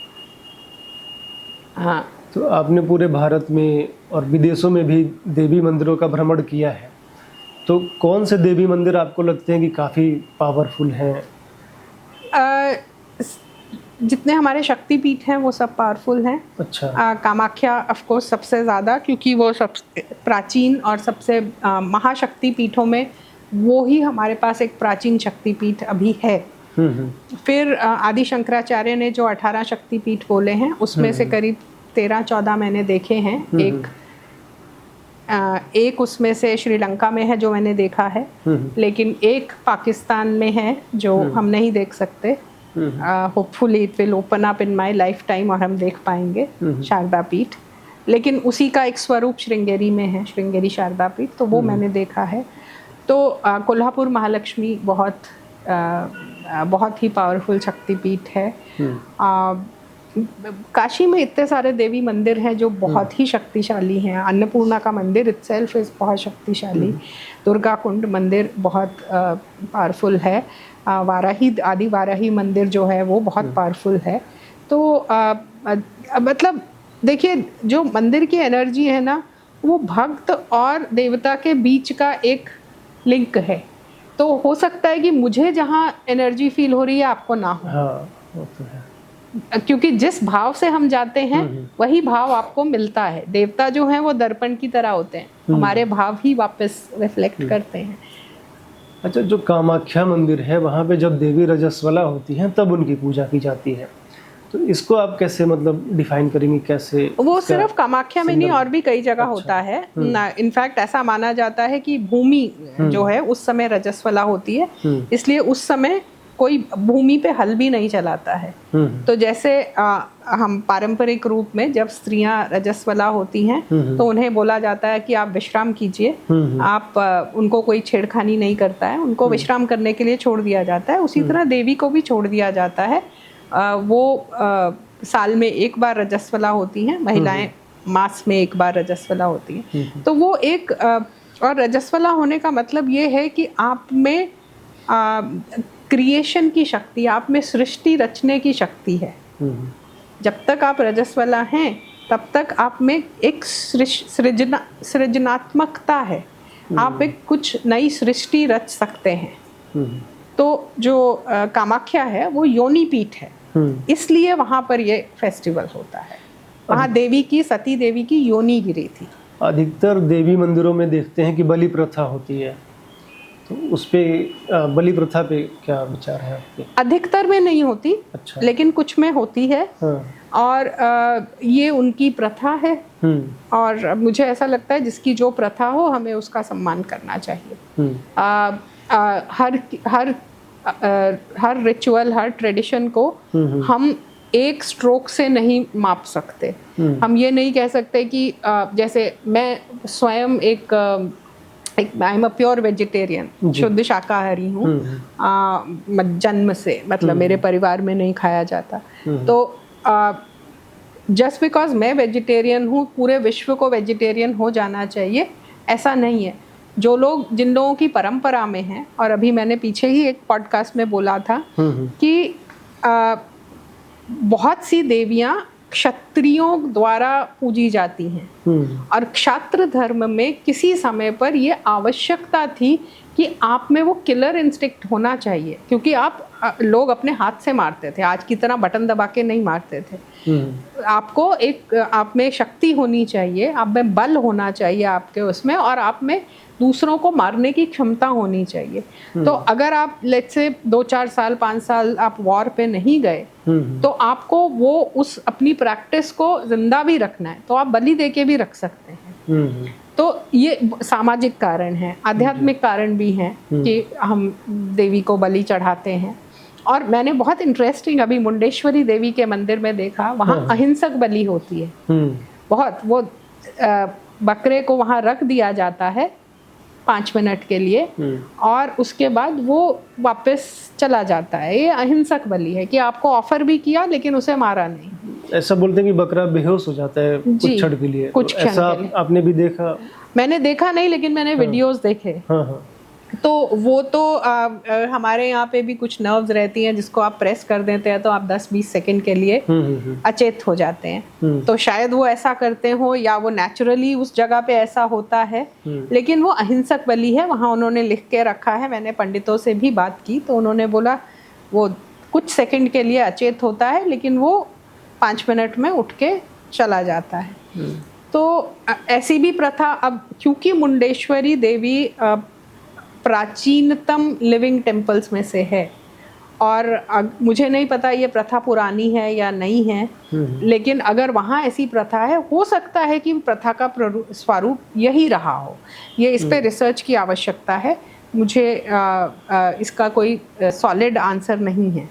हाँ, तो आपने पूरे भारत में और विदेशों में भी देवी मंदिरों का भ्रमण किया है, तो कौन से देवी मंदिर आपको लगते हैं कि काफ़ी पावरफुल हैं? जितने हमारे शक्तिपीठ हैं वो सब पावरफुल हैं। अच्छा। कामाख्या ऑफ कोर्स सबसे ज़्यादा, क्योंकि वो सबसे प्राचीन और सबसे महाशक्तिपीठों में वो ही हमारे पास एक प्राचीन शक्तिपीठ अभी है। फिर आदि शंकराचार्य ने जो 18 शक्तिपीठ बोले हैं उसमें से करीब 13-14 मैंने देखे हैं। एक उसमें से श्रीलंका में है जो मैंने देखा है, लेकिन एक पाकिस्तान में है जो हम नहीं देख सकते। Hopefully it will open up in my life time और हम देख पाएंगे शारदा पीठ। लेकिन उसी का एक स्वरूप श्रृंगेरी में है, श्रृंगेरी शारदा पीठ, तो वो मैंने देखा है। तो कोल्हापुर महालक्ष्मी बहुत ही पावरफुल शक्तिपीठ है। काशी में इतने सारे देवी मंदिर हैं जो बहुत ही शक्तिशाली हैं। अन्नपूर्णा का मंदिर इटसेल्फ इज बहुत शक्तिशाली। दुर्गा कुंड मंदिर बहुत पावरफुल है। वाराही, आदि वाराही मंदिर जो है वो बहुत पावरफुल है। तो मतलब देखिए, जो मंदिर की एनर्जी है ना, वो भक्त और देवता के बीच का एक लिंक है। तो हो सकता है कि मुझे जहाँ एनर्जी फील हो रही है आपको ना हो। हाँ, वो तो है। क्योंकि जिस भाव से हम जाते हैं वही भाव आपको मिलता है। देवता जो हैं वो दर्पण की तरह होते हैं, हमारे भाव ही वापस रिफ्लेक्ट करते हैं। अच्छा, जो कामाख्या मंदिर है वहाँ पे जब देवी रजस्वला होती हैं तब उनकी पूजा की जाती है, तो इसको आप कैसे मतलब डिफाइन करेंगी, कैसे? वो सिर्फ कामाख्या में नहीं, और भी कई जगह होता है। इनफैक्ट ऐसा माना जाता है कि भूमि जो है उस समय रजस्वला होती है, इसलिए उस समय कोई भूमि पे हल भी नहीं चलाता है। तो जैसे हम पारंपरिक रूप में जब स्त्रियां रजस्वला होती हैं तो उन्हें बोला जाता है कि आप विश्राम कीजिए, आप उनको कोई छेड़खानी नहीं करता है, उनको विश्राम करने के लिए छोड़ दिया जाता है। उसी तरह देवी को भी छोड़ दिया जाता है। वो साल में एक बार रजस्वला होती हैं, महिलाएं मास में एक बार रजस्वला होती हैं। तो वो एक और रजस्वला होने का मतलब ये है कि आप में क्रिएशन की शक्ति, आप में सृष्टि रचने की शक्ति है। जब तक आप रजस्वला हैं तब तक आप में एक सृजनात्मकता है, आप एक कुछ नई सृष्टि रच सकते हैं। तो जो कामाख्या है वो योनि पीठ है, इसलिए वहाँ पर ये फेस्टिवल होता है। वहाँ देवी की, सती देवी की योनि गिरी थी। अधिकतर देवी मंदिरों में देखते हैं कि बलि प्रथा होती है, तो उस पे बलि प्रथा पे क्या विचार है आपके? अधिकतर में नहीं होती। अच्छा। लेकिन कुछ में होती है। और ये उनकी प्रथा है। और मुझे ऐसा लगता है जिसकी जो प्रथा हो हमें उसका सम्मान करना चाहिए। हर रिचुअल, हर ट्रेडिशन को हम एक स्ट्रोक से नहीं माप सकते। हम ये नहीं कह सकते कि जैसे मैं स्वयं I am a pure vegetarian, शुद्ध शाकाहारी हूँ जन्म से, मतलब मेरे परिवार में नहीं खाया जाता। तो जस्ट बिकॉज मैं वेजिटेरियन हूँ पूरे विश्व को वेजिटेरियन हो जाना चाहिए, ऐसा नहीं है। जो लोग, जिन लोगों की परंपरा में हैं, और अभी मैंने पीछे ही एक पॉडकास्ट में बोला था कि बहुत सी देवियाँ क्षत्रियों द्वारा पूजी जाती हैं, और क्षात्र धर्म में किसी समय पर ये आवश्यकता थी कि आप में वो किलर इंस्टिंक्ट होना चाहिए, क्योंकि लोग अपने हाथ से मारते थे, आज की तरह बटन दबा के नहीं मारते थे। आपको आप में शक्ति होनी चाहिए, आप में बल होना चाहिए आपके उसमें, और आप में दूसरों को मारने की क्षमता होनी चाहिए। तो अगर आप लेट्स से 2-4 साल 5 साल आप वॉर पे नहीं गए तो आपको वो उस अपनी प्रैक्टिस को जिंदा भी रखना है, तो आप बलि दे के भी रख सकते हैं। तो ये सामाजिक कारण है, आध्यात्मिक कारण भी हैं कि हम देवी को बलि चढ़ाते हैं। और मैंने बहुत इंटरेस्टिंग अभी मुंडेश्वरी देवी के मंदिर में देखा, वहाँ अहिंसक बलि होती है। बहुत, वो बकरे को वहाँ रख दिया जाता है 5 मिनट के लिए, और उसके बाद वो वापस चला जाता है। ये अहिंसक बलि है कि आपको ऑफर भी किया लेकिन उसे मारा नहीं। ऐसा बोलते हैं कि बकरा बेहोश हो जाता है कुछ क्षण के लिए, कुछ क्षण ऐसा आपने भी देखा? मैंने देखा नहीं, लेकिन मैंने वीडियोस देखे। तो वो तो हमारे यहाँ पे भी कुछ नर्व्स रहती हैं जिसको आप प्रेस कर देते हैं तो आप 10-20 सेकंड के लिए अचेत हो जाते हैं। तो शायद वो ऐसा करते हो या वो नेचुरली उस जगह पे ऐसा होता है, लेकिन वो अहिंसक बलि है। वहाँ उन्होंने लिख के रखा है, मैंने पंडितों से भी बात की तो उन्होंने बोला वो कुछ सेकंड के लिए अचेत होता है, लेकिन वो 5 मिनट में उठ के चला जाता है। तो ऐसी भी प्रथा, अब क्योंकि मुंडेश्वरी देवी प्राचीनतम लिविंग टेम्पल्स में से है, और मुझे नहीं पता ये प्रथा पुरानी है या नहीं है, लेकिन अगर वहाँ ऐसी प्रथा है, हो सकता है कि प्रथा का स्वरूप यही रहा हो। ये इस पे रिसर्च की आवश्यकता है, मुझे इसका कोई सॉलिड आंसर नहीं है।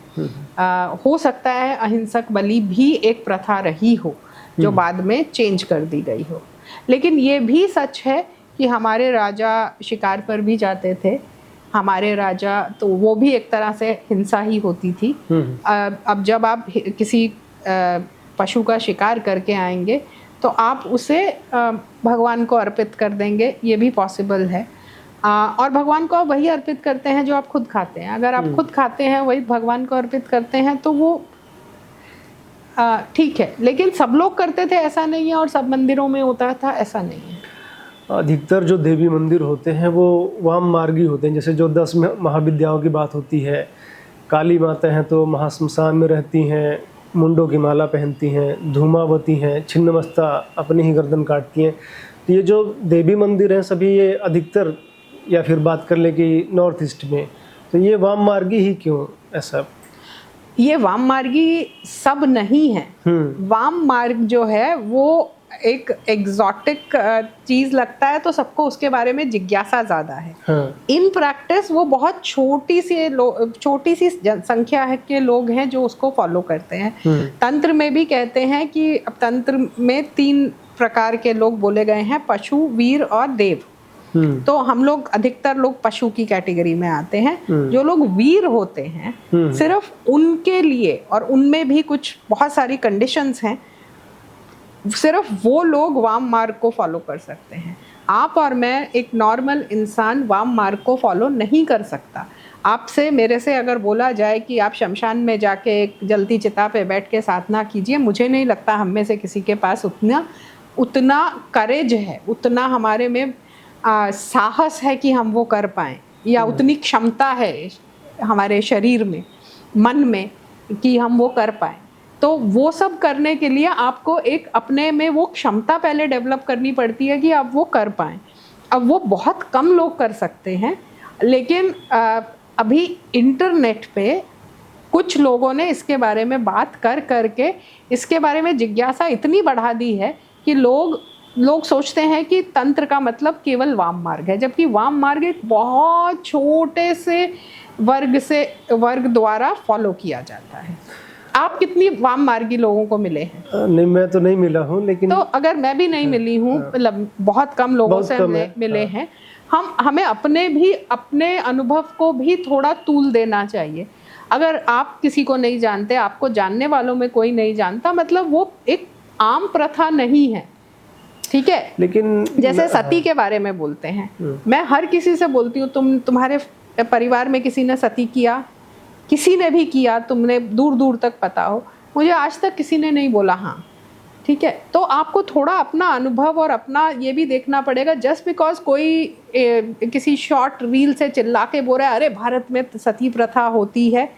हो सकता है अहिंसक बलि भी एक प्रथा रही हो जो बाद में चेंज कर दी गई हो, लेकिन ये भी सच है कि हमारे राजा शिकार पर भी जाते थे। हमारे राजा, तो वो भी एक तरह से हिंसा ही होती थी। अब जब आप किसी पशु का शिकार करके आएंगे तो आप उसे भगवान को अर्पित कर देंगे, ये भी पॉसिबल है। और भगवान को आप वही अर्पित करते हैं जो आप खुद खाते हैं। अगर आप खुद खाते हैं वही भगवान को अर्पित करते हैं तो वो ठीक है, लेकिन सब लोग करते थे ऐसा नहीं है, और सब मंदिरों में होता था ऐसा नहीं है। अधिकतर जो देवी मंदिर होते हैं वो वाम मार्गी होते हैं, जैसे जो 10 महाविद्याओं की बात होती है, काली माता हैं तो महाश्मशान में रहती हैं, मुंडों की माला पहनती हैं, धूमावती हैं, छिन्नमस्ता अपनी ही गर्दन काटती हैं। तो ये जो देवी मंदिर हैं सभी ये अधिकतर, या फिर बात कर ले कि नॉर्थ ईस्ट में, तो ये वाम मार्गी ही क्यों ऐसा? ये वाम मार्गी सब नहीं है। वाम मार्ग जो है वो एक एग्जॉटिक चीज लगता है तो सबको उसके बारे में जिज्ञासा ज्यादा है। इन प्रैक्टिस वो बहुत छोटी सी संख्या है के लोग हैं जो उसको फॉलो करते हैं। तंत्र में भी कहते हैं कि अब तंत्र में 3 प्रकार के लोग बोले गए हैं, पशु, वीर और देव। तो हम लोग अधिकतर लोग पशु की कैटेगरी में आते हैं। जो लोग वीर होते हैं सिर्फ उनके लिए, और उनमें भी कुछ बहुत सारी कंडीशंस हैं, सिर्फ वो लोग वाम मार्ग को फॉलो कर सकते हैं। आप और मैं, एक नॉर्मल इंसान वाम मार्ग को फॉलो नहीं कर सकता। आपसे मेरे से अगर बोला जाए कि आप शमशान में जाके एक जलती चिता पे बैठ के साधना कीजिए, मुझे नहीं लगता हम में से किसी के पास उतना करेज है, उतना हमारे में साहस है कि हम वो कर पाएँ, या उतनी क्षमता है हमारे शरीर में, मन में, कि हम वो कर पाएँ। तो वो सब करने के लिए आपको एक अपने में वो क्षमता पहले डेवलप करनी पड़ती है कि आप वो कर पाएँ। अब वो बहुत कम लोग कर सकते हैं, लेकिन अभी इंटरनेट पे कुछ लोगों ने इसके बारे में बात करके इसके बारे में जिज्ञासा इतनी बढ़ा दी है कि लोग सोचते हैं कि तंत्र का मतलब केवल वाम मार्ग है, जबकि वाम मार्ग एक बहुत छोटे से वर्ग द्वारा फॉलो किया जाता है। आप कितनी वाम मार्गी लोगों को मिले हैं? नहीं, मैं तो नहीं मिला हूँ, लेकिन तो अगर मैं भी नहीं मिली हूँ, मतलब बहुत कम लोगों से मिले हैं। हमें अपने अनुभव को भी थोड़ा तूल देना चाहिए। अगर आप किसी को नहीं जानते, आपको जानने वालों में कोई नहीं जानता, मतलब वो एक आम प्रथा नहीं है, ठीक है। लेकिन जैसे सती के बारे में बोलते हैं, मैं हर किसी से बोलती हूँ, तुम्हारे परिवार में किसी ने सती किया? किसी ने भी किया, तुमने दूर दूर तक पता हो, मुझे आज तक किसी ने नहीं बोला हाँ, ठीक है। तो आपको थोड़ा अपना अनुभव और अपना ये भी देखना पड़ेगा। जस्ट बिकॉज कोई किसी शॉर्ट रील से चिल्ला के बोल रहा है अरे भारत में सती प्रथा होती है,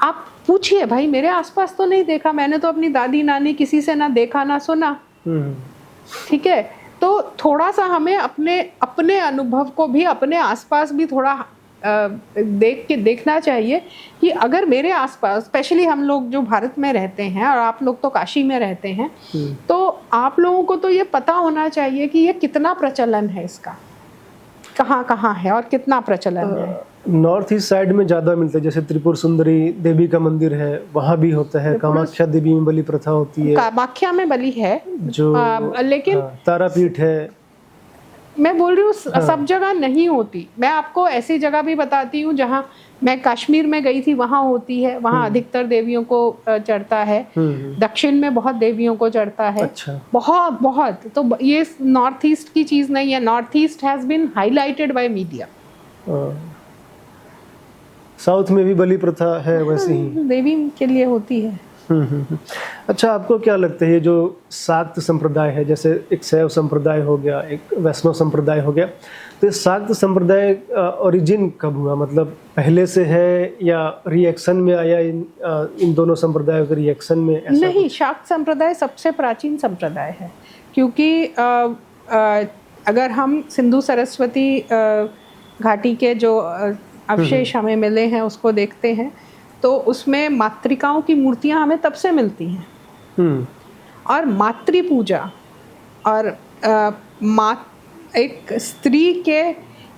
आप पूछिए भाई, मेरे आसपास तो नहीं देखा, मैंने तो अपनी दादी नानी किसी से ना देखा ना सुना, ठीक है। तो थोड़ा सा हमें अपने अनुभव को भी, अपने आसपास भी थोड़ा देखना चाहिए कि अगर मेरे आसपास, स्पेशली हम लोग जो भारत में रहते हैं और आप लोग तो काशी में रहते हैं, तो आप लोगों को तो ये पता होना चाहिए कि ये कितना प्रचलन है, इसका कहाँ है और कितना प्रचलन है। नॉर्थ ईस्ट साइड में ज़्यादा मिलता है, जैसे त्रिपुर सुंदरी देवी का मंदिर है, वहाँ भी होता है। कामाख्या देवी में बलि प्रथा होती है। कामाख्या में बलि है जो, लेकिन तारापीठ है। मैं बोल रही हूँ सब जगह नहीं होती। मैं आपको ऐसी जगह भी बताती हूँ जहाँ मैं कश्मीर में गई थी, वहाँ होती है, वहाँ अधिकतर देवियों को चढ़ता है। दक्षिण में बहुत देवियों को चढ़ता है। अच्छा। बहुत। तो ये नॉर्थ ईस्ट की चीज नहीं है। North East has been highlighted by media. South में भी बलि प्रथा है वैसे ही, देवी के लिए होती है। अच्छा, आपको क्या लगता है ये जो शाक्त संप्रदाय है, जैसे एक शैव संप्रदाय हो गया, एक वैष्णव संप्रदाय हो गया, तो ये शाक्त संप्रदाय ओरिजिन कब हुआ? मतलब पहले से है या रिएक्शन में आया इन दोनों संप्रदायों के रिएक्शन में? ऐसा नहीं, शाक्त संप्रदाय सबसे प्राचीन संप्रदाय है, क्योंकि अगर हम सिंधु सरस्वती घाटी के जो अवशेष हमें मिले हैं उसको देखते हैं, तो उसमें मातृकाओं की मूर्तियां हमें तब से मिलती हैं। और मातृ पूजा और एक स्त्री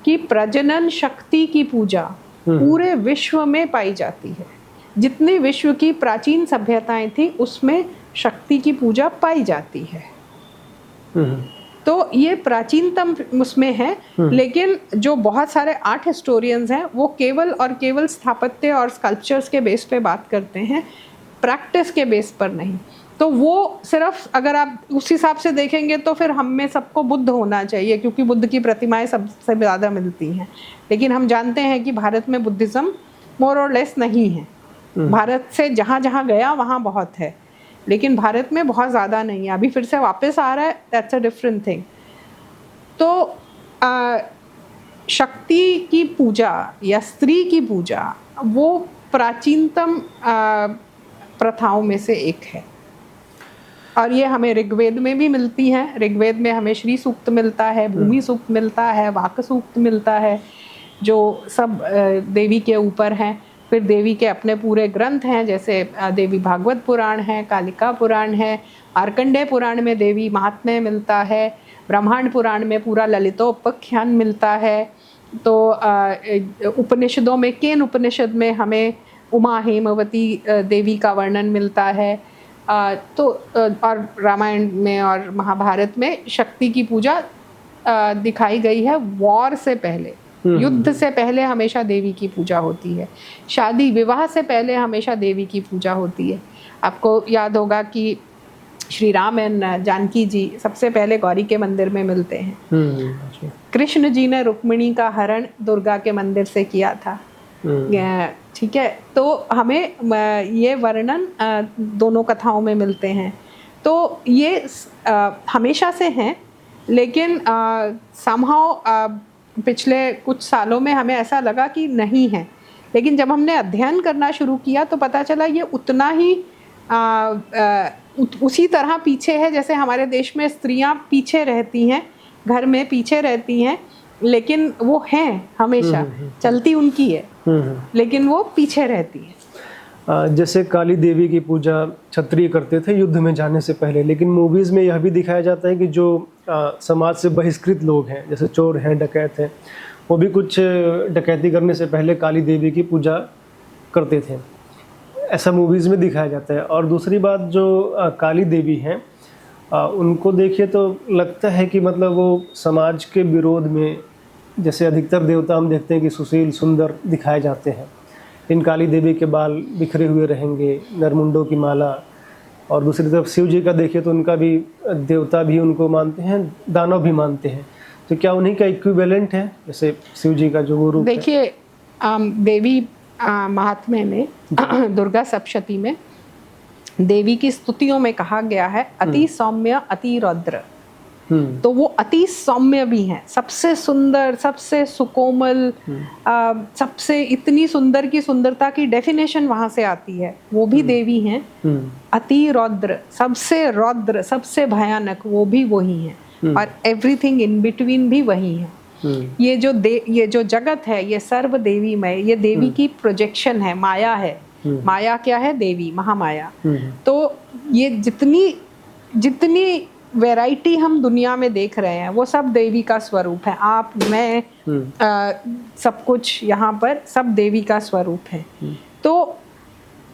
की प्रजनन शक्ति की पूजा पूरे विश्व में पाई जाती है। जितनी विश्व की प्राचीन सभ्यताएं थी उसमें शक्ति की पूजा पाई जाती है। तो ये प्राचीनतम उसमें है। लेकिन जो बहुत सारे आर्ट हिस्टोरियंस हैं वो केवल और केवल स्थापत्य और स्कल्पचर्स के बेस पे बात करते हैं, प्रैक्टिस के बेस पर नहीं। तो वो सिर्फ अगर आप उस हिसाब से देखेंगे तो फिर हम में सबको बुद्ध होना चाहिए, क्योंकि बुद्ध की प्रतिमाएं सबसे ज़्यादा मिलती हैं। लेकिन हम जानते हैं कि भारत में बुद्धिज़्म मोर और लेस नहीं है। भारत से जहाँ जहाँ गया वहाँ बहुत है, लेकिन भारत में बहुत ज़्यादा नहीं है। अभी फिर से वापस आ रहा है, दैट्स अ डिफरेंट थिंग। तो शक्ति की पूजा या स्त्री की पूजा वो प्राचीनतम प्रथाओं में से एक है। और ये हमें ऋग्वेद में भी मिलती है। ऋग्वेद में हमें श्री सूक्त मिलता है, भूमि सूक्त मिलता है, वाक सूक्त मिलता है, जो सब देवी के ऊपर हैं। फिर देवी के अपने पूरे ग्रंथ हैं, जैसे देवी भागवत पुराण है, कालिका पुराण है, मार्कंडेय पुराण में देवी महात्म्य मिलता है, ब्रह्मांड पुराण में पूरा ललितोपाख्यान मिलता है। तो उपनिषदों में केन उपनिषद में हमें उमा हेमवती देवी का वर्णन मिलता है। तो और रामायण में और महाभारत में शक्ति की पूजा दिखाई गई है। वॉर से पहले, युद्ध से पहले हमेशा देवी की पूजा होती है। शादी विवाह से पहले हमेशा देवी की पूजा होती है। आपको याद होगा कि श्री राम एंड जानकी जी सबसे पहले गौरी के मंदिर में मिलते हैं। कृष्ण जी ने रुक्मिणी का हरण दुर्गा के मंदिर से किया था। ठीक है, तो हमें ये वर्णन दोनों कथाओं में मिलते हैं। तो ये हमेशा से हैं, लेकिन somehow पिछले कुछ सालों में हमें ऐसा लगा कि नहीं है। लेकिन जब हमने अध्ययन करना शुरू किया तो पता चला ये उतना ही उसी तरह पीछे है जैसे हमारे देश में स्त्रियां पीछे रहती हैं, घर में पीछे रहती हैं, लेकिन वो हैं हमेशा, चलती उनकी है, लेकिन वो पीछे रहती है। जैसे काली देवी की पूजा क्षत्रिय करते थे युद्ध में जाने से पहले, लेकिन मूवीज़ में यह भी दिखाया जाता है कि जो समाज से बहिष्कृत लोग हैं, जैसे चोर हैं, डकैत हैं, वो भी कुछ डकैती करने से पहले काली देवी की पूजा करते थे। ऐसा मूवीज़ में दिखाया जाता है। और दूसरी बात, जो काली देवी हैं उनको देखिए तो लगता है कि मतलब वो समाज के विरोध में, जैसे अधिकतर देवता हम देखते हैं कि सुशील सुंदर दिखाए जाते हैं, इन काली देवी के बाल बिखरे हुए रहेंगे, नरमुंडों की माला। और दूसरी तरफ शिव जी का देखिए तो उनका भी देवता भी उनको मानते हैं, दानव भी मानते हैं। तो क्या उन्हीं का इक्विवेलेंट है जैसे शिव जी का जो वो रूप? देखिए देवी महात्म्य में दुर्गा सप्तशती में देवी की स्तुतियों में कहा गया है अति सौम्य अति रौद्र। तो वो अति सौम्य भी हैं, सबसे सुंदर, सबसे सुकोमल, सबसे इतनी सुंदर की सुंदरता की डेफिनेशन वहां से आती है, वो भी देवी हैं। अति रौद्र, सबसे भयानक, वो भी वही हैं। और एवरीथिंग इन बिटवीन भी वही है। ये जो जगत है ये सर्व देवीमय, ये देवी की प्रोजेक्शन है, माया है। माया क्या है? देवी, महामाया। तो ये जितनी वैरायटी हम दुनिया में देख रहे हैं वो सब देवी का स्वरूप है। आप, मैं, सब कुछ यहाँ पर सब देवी का स्वरूप है। तो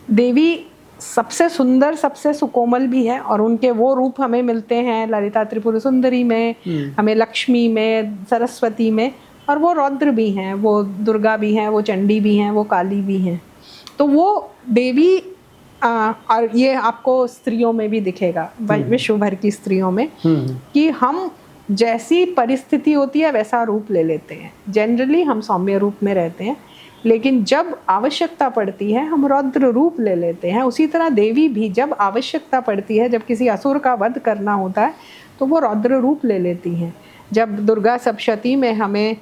देवी सबसे सुंदर, सबसे सुकोमल भी है, और उनके वो रूप हमें मिलते हैं ललिता त्रिपुर सुंदरी में, हमें लक्ष्मी में, सरस्वती में, और वो रौद्र भी हैं, वो दुर्गा भी हैं, वो चंडी भी हैं, वो काली भी हैं। तो वो देवी और ये आपको स्त्रियों में भी दिखेगा, विश्व भर की स्त्रियों में, कि हम जैसी परिस्थिति होती है वैसा रूप ले लेते हैं। जनरली हम सौम्य रूप में रहते हैं, लेकिन जब आवश्यकता पड़ती है हम रौद्र रूप ले लेते हैं। उसी तरह देवी भी जब आवश्यकता पड़ती है, जब किसी असुर का वध करना होता है तो वो रौद्र रूप ले लेती हैं। जब दुर्गा सप्तशती में हमें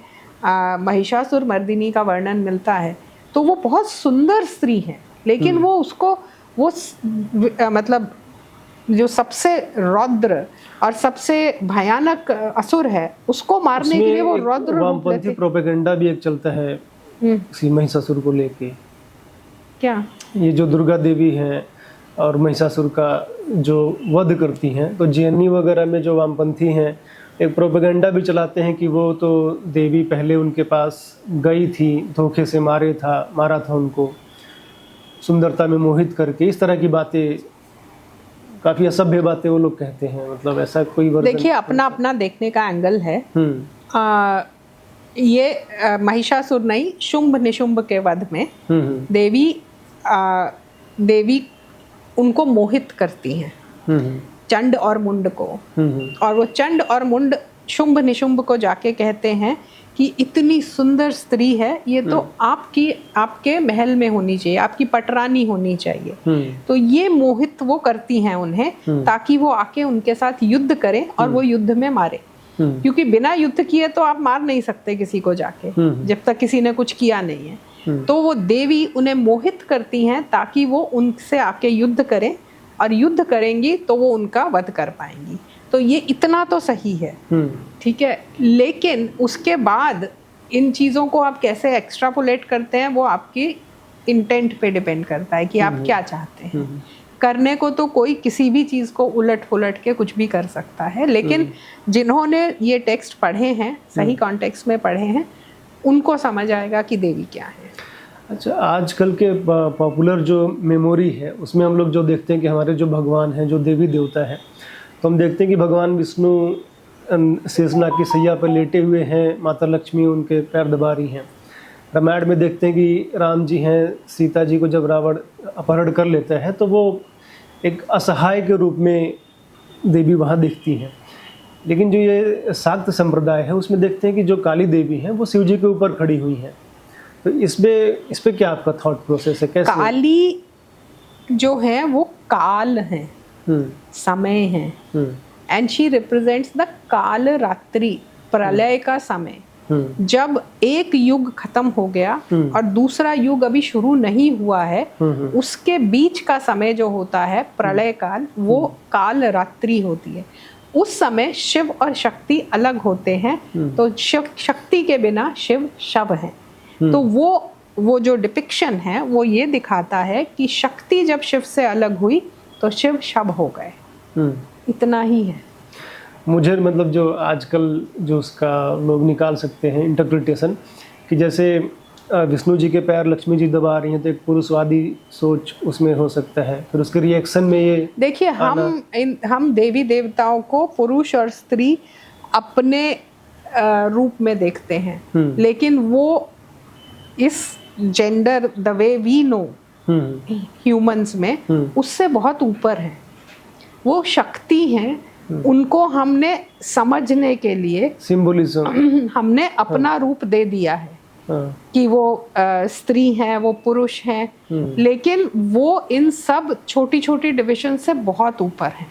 महिषासुर मर्दिनी का वर्णन मिलता है तो वो बहुत सुंदर स्त्री है, लेकिन वो उसको मतलब जो सबसे रौद्र और सबसे भयानक असुर है उसको मारने के लिए वो रौद्र रूप लेते। प्रोपेगेंडा भी एक चलता है इसी महिषासुर को लेके। क्या? ये जो दुर्गा देवी हैं और महिषासुर का जो वध करती हैं, तो जेएनयू वगैरह में जो वामपंथी हैं एक प्रोपेगेंडा भी चलाते हैं कि वो तो देवी पहले उनके पास गई थी, धोखे से मारा था उनको, सुंदरता में मोहित करके। इस तरह की बातें, काफी असभ्य बातें वो लोग कहते हैं। मतलब ऐसा कोई वर्जन? देखिए, अपना अपना देखने का एंगल है। ये महिषासुर नहीं, शुंभ निशुंभ के वध में देवी उनको मोहित करती हैं, चंड और मुंड को। और वो चंड और मुंड शुंभ निशुंभ को जाके कहते हैं कि इतनी सुंदर स्त्री है, ये तो आपके महल में होनी चाहिए, आपकी पटरानी होनी चाहिए। तो ये मोहित वो करती हैं उन्हें, ताकि वो आके उनके साथ युद्ध करें और वो युद्ध में मारे। क्योंकि बिना युद्ध किए तो आप मार नहीं सकते किसी को जाके, जब तक किसी ने कुछ किया नहीं है। तो वो देवी उन्हें मोहित करती हैं ताकि वो उनसे आके युद्ध करें, और युद्ध करेंगी तो वो उनका वध कर पाएंगी। तो ये इतना तो सही है, ठीक है। लेकिन उसके बाद इन चीज़ों को आप कैसे एक्स्ट्रापोलेट करते हैं वो आपकी इंटेंट पे डिपेंड करता है कि आप क्या चाहते हैं। करने को तो कोई किसी भी चीज़ को उलट पुलट के कुछ भी कर सकता है, लेकिन जिन्होंने ये टेक्स्ट पढ़े हैं, सही कॉन्टेक्स्ट में पढ़े हैं, उनको समझ आएगा कि देवी क्या है। अच्छा, आजकल के पॉपुलर जो मेमोरी है उसमें हम लोग जो देखते हैं कि हमारे जो भगवान हैं, जो देवी देवता है, तो हम देखते हैं कि भगवान विष्णु शेषनाग की सैया पर लेटे हुए हैं, माता लक्ष्मी उनके पैर दबा रही हैं। रामायण में देखते हैं कि राम जी हैं, सीता जी को जब रावण अपहरण कर लेता है तो वो एक असहाय के रूप में देवी वहाँ दिखती हैं। लेकिन जो ये शाक्त संप्रदाय है उसमें देखते हैं कि जो काली देवी हैं वो शिव जी के ऊपर खड़ी हुई हैं। तो इस पे क्या आपका थॉट प्रोसेस है? कैसे काली जो है वो काल है, समय है, एंड शी रिप्रेजेंट्स द काल रात्रि, प्रलय का समय। जब एक युग खत्म हो गया और दूसरा युग अभी शुरू नहीं हुआ है, उसके बीच का समय जो होता है प्रलय काल, वो काल रात्रि होती है। उस समय शिव और शक्ति अलग होते हैं, तो शिव शक्ति के बिना शिव शव है। तो वो जो डिपिक्शन है वो ये दिखाता है कि शक्ति जब शिव से अलग हुई तो शिव शव हो गए। इतना ही है। मुझे मतलब जो आजकल जो उसका लोग निकाल सकते हैं इंटरप्रिटेशन, कि जैसे विष्णु जी के पैर लक्ष्मी जी दबा रही हैं तो एक पुरुषवादी सोच उसमें हो सकता है, फिर उसके रिएक्शन में ये देखिए हम देवी देवताओं को पुरुष और स्त्री अपने रूप में देखते हैं, लेकिन वो इस gender the way we know humans में उससे बहुत ऊपर है। वो शक्ति हैं, उनको हमने समझने के लिए सिंबोलिज्म हमने अपना रूप दे दिया है कि वो स्त्री हैं, वो पुरुष हैं, लेकिन वो इन सब छोटी छोटी डिविजन से बहुत ऊपर हैं,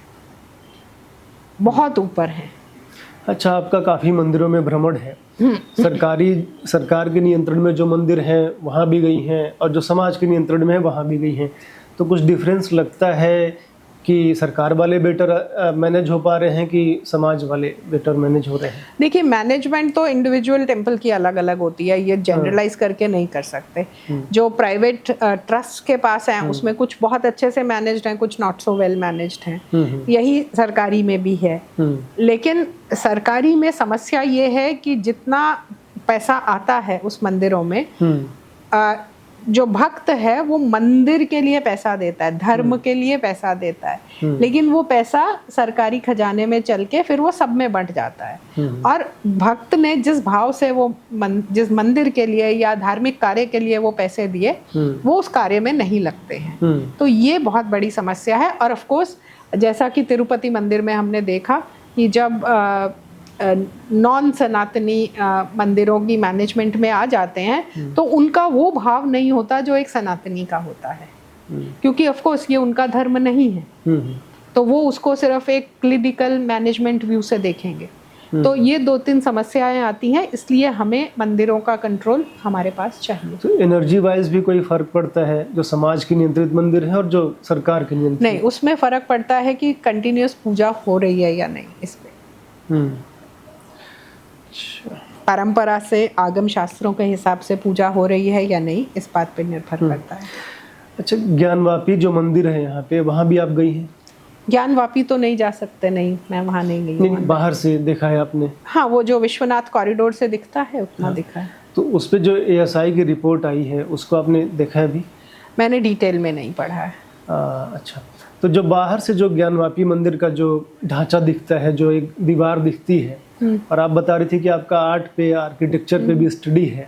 बहुत ऊपर हैं। अच्छा, आपका काफ़ी मंदिरों में भ्रमण है। सरकार के नियंत्रण में जो मंदिर हैं वहाँ भी गई हैं, और जो समाज के नियंत्रण में है वहाँ भी गई हैं। तो कुछ डिफरेंस लगता है कि सरकार वाले बेटर मैनेज हो पा रहे हैं कि समाज वाले बेटर मैनेज हो रहे हैं? देखिए, मैनेजमेंट तो इंडिविजुअल टेम्पल की अलग अलग होती है, ये जनरलाइज करके नहीं कर सकते। जो प्राइवेट ट्रस्ट के पास हैं उसमें कुछ बहुत अच्छे से मैनेज्ड हैं, कुछ नॉट सो वेल मैनेज्ड हैं। यही सरकारी में भी है। लेकिन सरकारी में समस्या ये है कि जितना पैसा आता है उस मंदिरों में, जो भक्त है वो मंदिर के लिए पैसा देता है, धर्म के लिए पैसा देता है, लेकिन वो पैसा सरकारी खजाने में चल के फिर वो सब में बंट जाता है। और भक्त ने जिस भाव से वो जिस मंदिर के लिए या धार्मिक कार्य के लिए वो पैसे दिए, वो उस कार्य में नहीं लगते हैं। तो ये बहुत बड़ी समस्या है। और ऑफ कोर्स जैसा कि तिरुपति मंदिर में हमने देखा कि जब नॉन सनातनी मंदिरों की मैनेजमेंट में आ जाते हैं तो उनका वो भाव नहीं होता जो एक सनातनी का होता है, क्योंकि ऑफ कोर्स ये उनका धर्म नहीं है, तो वो उसको सिर्फ एक क्लिनिकल मैनेजमेंट व्यू से देखेंगे। तो ये 2-3 समस्याएं आती हैं, इसलिए हमें मंदिरों का कंट्रोल हमारे पास चाहिए। तो एनर्जी वाइज भी कोई फर्क पड़ता है, जो समाज की नियंत्रित मंदिर है और जो सरकार के नियंत्रित? नहीं, उसमें फर्क पड़ता है कि कंटिन्यूस पूजा हो रही है या नहीं। इस पे परंपरा से, आगम शास्त्रों के हिसाब से पूजा हो रही है या नहीं, इस बात पे निर्भर करता है। अच्छा, ज्ञानवापी जो मंदिर है यहाँ पे, वहाँ भी आप गई हैं? ज्ञानवापी तो नहीं जा सकते, नहीं, मैं वहाँ नहीं गई। नहीं, बाहर से देखा है आपने? हाँ, वो जो विश्वनाथ कॉरिडोर से दिखता है उतना दिखा है। तो उस पे जो ASI की रिपोर्ट आई है उसको आपने देखा है अभी? मैंने डिटेल में नहीं पढ़ा है। अच्छा, तो जो बाहर से जो ज्ञानवापी मंदिर का जो ढांचा दिखता है, जो एक दीवार दिखती है, और आप बता रही थी कि आपका आर्ट पे, आर्किटेक्चर पे भी स्टडी है,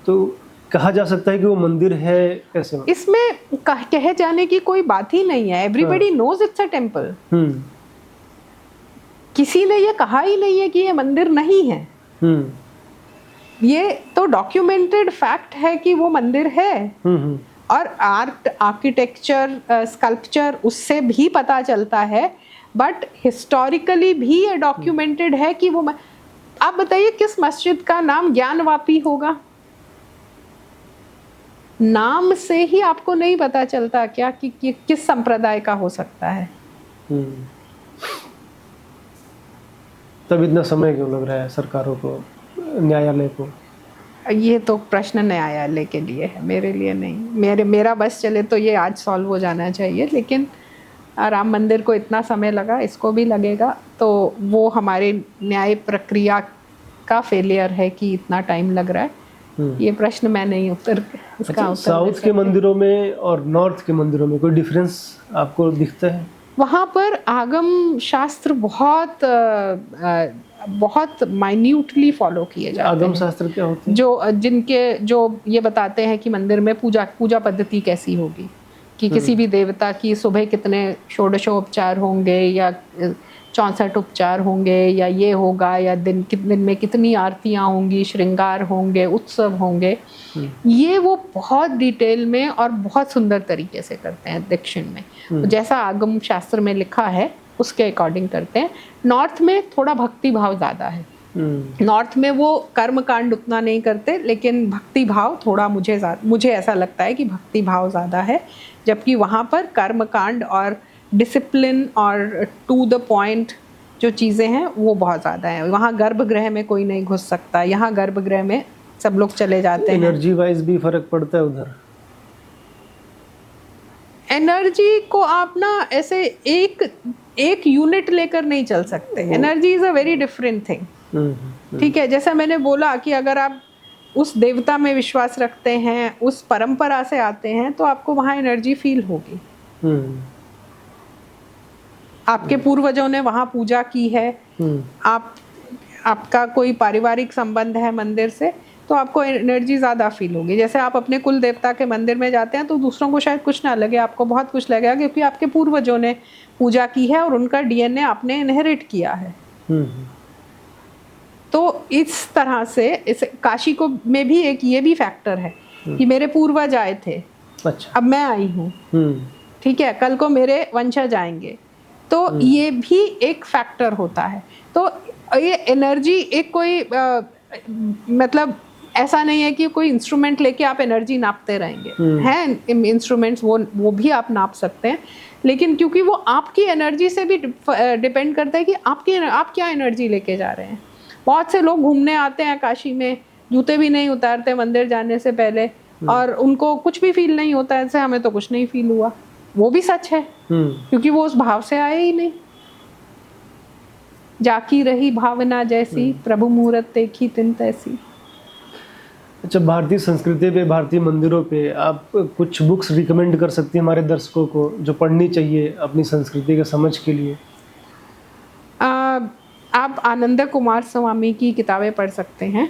तो कहा जा सकता है कि वो मंदिर है कैसे? इसमें कहे जाने की कोई बात ही नहीं है। Everybody knows it's a temple. किसी ने ये कहा ही नहीं है कि ये मंदिर नहीं है। ये तो डॉक्यूमेंटेड फैक्ट है कि वो मंदिर है। और आर्ट, आर्किटेक्चर, स्कल्पचर, उससे भी पता चलता है, बट हिस्टोरिकली भी ये डॉक्यूमेंटेड है कि वो आप बताइए किस मस्जिद का नाम ज्ञानवापी होगा? नाम से ही आपको नहीं पता चलता क्या कि किस संप्रदाय का हो सकता है। तब इतना समय क्यों लग रहा है सरकारों को, न्यायालय को? ये तो प्रश्न न्यायालय के लिए है, मेरे लिए नहीं। मेरा बस चले तो ये आज सॉल्व हो जाना चाहिए, लेकिन राम मंदिर को इतना समय लगा, इसको भी लगेगा, तो वो हमारे न्याय प्रक्रिया का फेलियर है कि इतना टाइम लग रहा है। ये प्रश्न मैं नहीं इसका उत्तर साउथ के मंदिरों में और नॉर्थ के मंदिरों में कोई डिफरेंस आपको दिखता है? वहाँ पर आगम शास्त्र बहुत माइन्यूटली फॉलो किए जाते हैं। आगम शास्त्र क्या होते हैं? जो ये बताते हैं कि मंदिर में पूजा पद्धति कैसी होगी, कि किसी भी देवता की सुबह कितने षोडशोपचार होंगे, या 64 उपचार होंगे, या ये होगा, या दिन में कितनी आरतियाँ होंगी, श्रृंगार होंगे, उत्सव होंगे। ये वो बहुत डिटेल में और बहुत सुंदर तरीके से करते हैं दक्षिण में। जैसा आगम शास्त्र में लिखा है उसके अकॉर्डिंग करते हैं। नॉर्थ में थोड़ा भक्ति भाव ज़्यादा है। नॉर्थ में वो कर्म कांड उतना नहीं करते, लेकिन भक्ति भाव थोड़ा मुझे ऐसा लगता है कि भक्ति भाव ज़्यादा है, जबकि वहाँ पर कर्म कांड और डिसिप्लिन और टू द पॉइंट जो चीज़ें हैं वो बहुत ज़्यादा हैं। वहाँ गर्भगृह में कोई नहीं घुस सकता, यहाँ गर्भगृह में सब लोग चले जाते हैं। एनर्जी वाइज भी फर्क पड़ता है उधर? एनर्जी को आप ना ऐसे एक यूनिट लेकर नहीं चल सकते। Energy is a very different thing. ठीक है, जैसा मैंने बोला कि अगर आप उस देवता में विश्वास रखते हैं, उस परंपरा से आते हैं, तो आपको वहाँ एनर्जी फील होगी। आपके पूर्वजों ने वहाँ पूजा की है, आपका कोई पारिवारिक संबंध है मंदिर से, तो आपको एनर्जी ज़्यादा फील होगी। जैसे आप अपने कुल देवता के मंदिर में जाते हैं तो दूसरों को शायद कुछ ना लगे, आपको बहुत कुछ लगेगा, क्योंकि आपके पूर्वजों ने पूजा की है और उनका डीएनए आपने इनहेरिट किया है। तो इस तरह से इस काशी को में भी एक ये भी फैक्टर है कि मेरे पूर्वज आए थे, अच्छा, अब मैं आई हूँ, ठीक है, कल को मेरे वंशज आएंगे, तो ये भी एक फैक्टर होता है। तो ये एनर्जी एक कोई मतलब ऐसा नहीं है कि कोई इंस्ट्रूमेंट लेके आप एनर्जी नापते रहेंगे। हैं इंस्ट्रूमेंट्स, वो भी आप नाप सकते हैं, लेकिन क्योंकि वो आपकी एनर्जी से भी डिपेंड करता है कि आप क्या एनर्जी लेके जा रहे हैं। बहुत से लोग घूमने आते हैं काशी में, जूते भी नहीं उतारते मंदिर जाने से पहले, और उनको कुछ भी फील नहीं होता है। ऐसे हमें तो कुछ नहीं फील हुआ, वो भी सच है, क्योंकि वो उस भाव से आए ही नहीं। जाकी रही भावना जैसी, प्रभु मुहूर्त देखी तिन तैसी। अच्छा, भारतीय संस्कृति पे, भारतीय मंदिरों पे आप कुछ बुक्स रिकमेंड कर सकती हैं हमारे दर्शकों को जो पढ़नी चाहिए अपनी संस्कृति के समझ के लिए? आप आनंद कुमार स्वामी की किताबें पढ़ सकते हैं।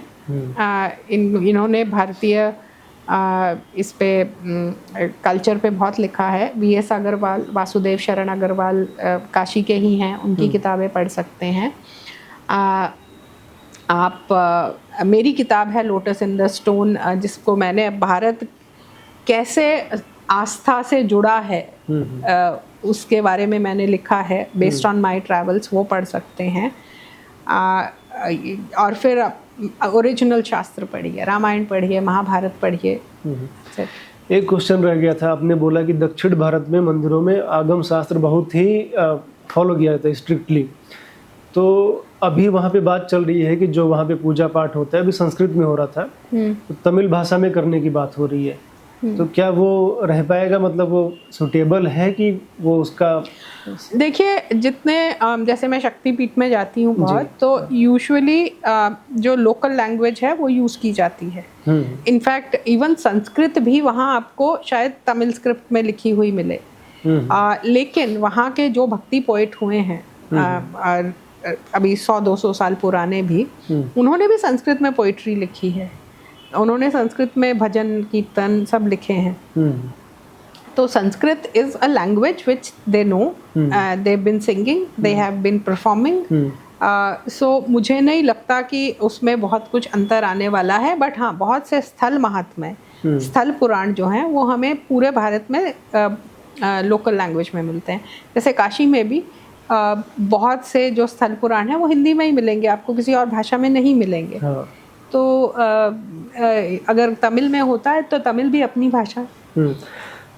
इन्होंने भारतीय इस पे कल्चर पे बहुत लिखा है। वीएस अग्रवाल, वासुदेव शरण अग्रवाल काशी के ही हैं, उनकी किताबें पढ़ सकते हैं। आप मेरी किताब है लोटस इन द स्टोन, जिसको मैंने भारत कैसे आस्था से जुड़ा है उसके बारे में मैंने लिखा है, बेस्ड ऑन माय ट्रैवल्स, वो पढ़ सकते हैं। और फिर ओरिजिनल शास्त्र पढ़िए, रामायण पढ़िए, महाभारत पढ़िए। एक क्वेश्चन रह गया था, आपने बोला कि दक्षिण भारत में मंदिरों में आगम शास्त्र बहुत ही फॉलो किया जाता है स्ट्रिक्टली, तो अभी वहाँ पे बात चल रही है कि जो वहाँ पे पूजा पाठ होता है, अभी संस्कृत में हो रहा था, तो तमिल भाषा में करने की बात हो रही है, तो क्या वो रह पाएगा? मतलब वो सुटेबल है कि वो उसका? देखिए, जितने जैसे मैं शक्तिपीठ में जाती हूँ बहुत, तो यूजुअली जो लोकल लैंग्वेज है वो यूज़ की जाती है। इनफैक्ट इवन संस्कृत भी वहाँ आपको शायद तमिल स्क्रिप्ट में लिखी हुई मिले, लेकिन वहाँ के जो भक्ति पोएट हुए हैं अभी 100-200 साल पुराने भी, उन्होंने भी संस्कृत में पोइट्री लिखी है, उन्होंने संस्कृत में भजन कीर्तन सब लिखे हैं। तो Sanskrit is a language which they know, they have been singing, they have been performing. So मुझे नहीं लगता कि उसमें बहुत कुछ अंतर आने वाला है, बट हाँ, बहुत से स्थल महात्म्य, स्थल पुराण जो हैं वो हमें पूरे भारत में लोकल लैंग्वेज में मिलते हैं। जैसे काशी में भी बहुत से जो स्थल पुराण हैं वो हिंदी में ही मिलेंगे, आपको किसी और भाषा में नहीं मिलेंगे। तो अगर तमिल में होता है तो तमिल भी अपनी भाषा।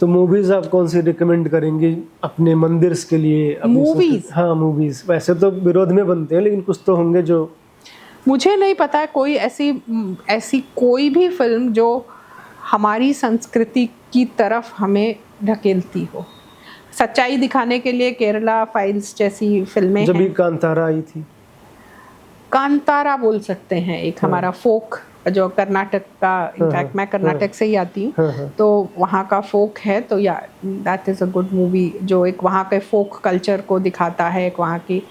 तो मूवीज आप कौन सी रिकमेंड करेंगे अपने मंदिर के लिए? मूवीज? हाँ मूवीज, वैसे तो विरोध में बनते हैं लेकिन कुछ तो होंगे जो। मुझे नहीं पता कोई ऐसी कोई भी फिल्म जो हमारी संस्कृति की तरफ हमें ढकेलती हो। सच्चाई दिखाने के लिए केरला फाइल्स जैसी फिल्में जब हैं। भी कांतारा आई थी, कांतारा बोल सकते हैं, एक हमारा फोक जो कर्नाटक का, इनफैक्ट मैं कर्नाटक से ही आती हूँ, तो वहाँ का फोक है, तो या that is a good movie जो एक वहाँ के फोक कल्चर को दिखाता है, एक वहाँ की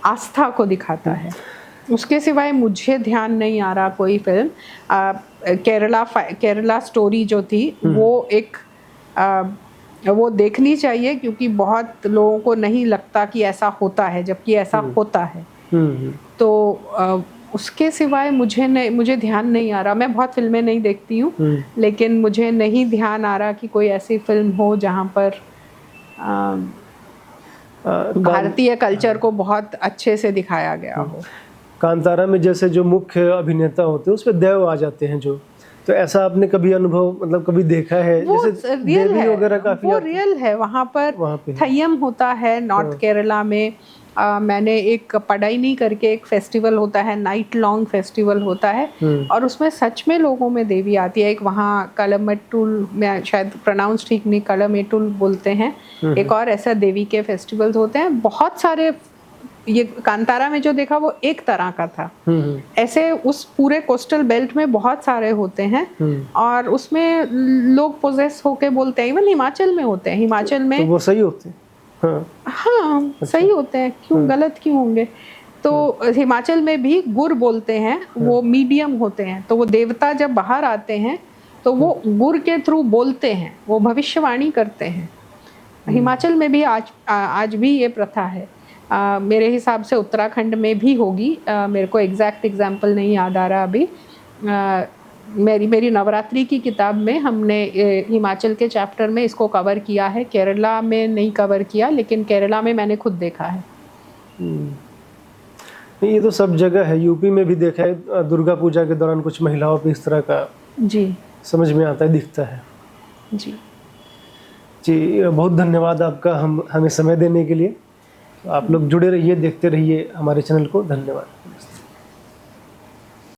आस्था को दिखाता है। उसके सिवाय मुझे ध्यान नहीं आ रहा कोई फिल्म। केरला स्टोरी जो थी वो एक वो देखनी चाहिए, क्योंकि बहुत लोगों को नहीं लगता कि ऐसा होता है, जबकि ऐसा होता है। तो उसके सिवाय मुझे ध्यान नहीं आ रहा। मैं बहुत फिल्में नहीं देखती हूँ, लेकिन मुझे नहीं ध्यान आ रहा कि कोई ऐसी फिल्म हो जहाँ पर भारतीय कल्चर को बहुत अच्छे से दिखाया गया हो। कांतारा में जैसे जो मुख्य अभिनेता होते हैं उस पे देव आ जाते हैं जो, तो ऐसा आपने कभी अनुभव, मतलब कभी देखा है? जैसे देवी वगैरह काफी वो रियल है वहाँ पर थय्यम होता है नॉर्थ केरला में। मैंने एक पढ़ाई करके एक फेस्टिवल होता है, नाइट लॉन्ग फेस्टिवल होता है, और उसमें सच में लोगों में देवी आती है। एक वहाँ कलमेटुल, मैं शायद प्रोनाउंस ठीक नहीं, कलमेटुल बोलते हैं। एक और ऐसा देवी के फेस्टिवल्स होते हैं बहुत सारे। ये कांतारा में जो देखा वो एक तरह का था, ऐसे उस पूरे कोस्टल बेल्ट में बहुत सारे होते हैं, और उसमें लोग पोजेस होके बोलते हैं। इवन हिमाचल में होते हैं, हिमाचल में तो वो सही होते हैं। हाँ अच्छा। सही होते हैं, क्यों गलत क्यों होंगे? तो हिमाचल में भी गुर बोलते हैं, वो मीडियम होते हैं। तो वो देवता जब बाहर आते हैं तो वो गुर के थ्रू बोलते हैं, वो भविष्यवाणी करते हैं। हिमाचल में भी आज भी ये प्रथा है। मेरे हिसाब से उत्तराखंड में भी होगी, मेरे को एग्जैक्ट एग्जाम्पल नहीं याद आ रहा अभी। मेरी नवरात्रि की किताब में हमने हिमाचल के चैप्टर में इसको कवर किया है। केरला में नहीं कवर किया, लेकिन केरला में मैंने खुद देखा है। ये तो सब जगह है, यूपी में भी देखा है दुर्गा पूजा के दौरान कुछ महिलाओं पे इस तरह का जी समझ में आता है, दिखता है। जी जी, बहुत धन्यवाद आपका हमें समय देने के लिए। आप लोग जुड़े रहिए, देखते रहिए हमारे चैनल को। धन्यवाद।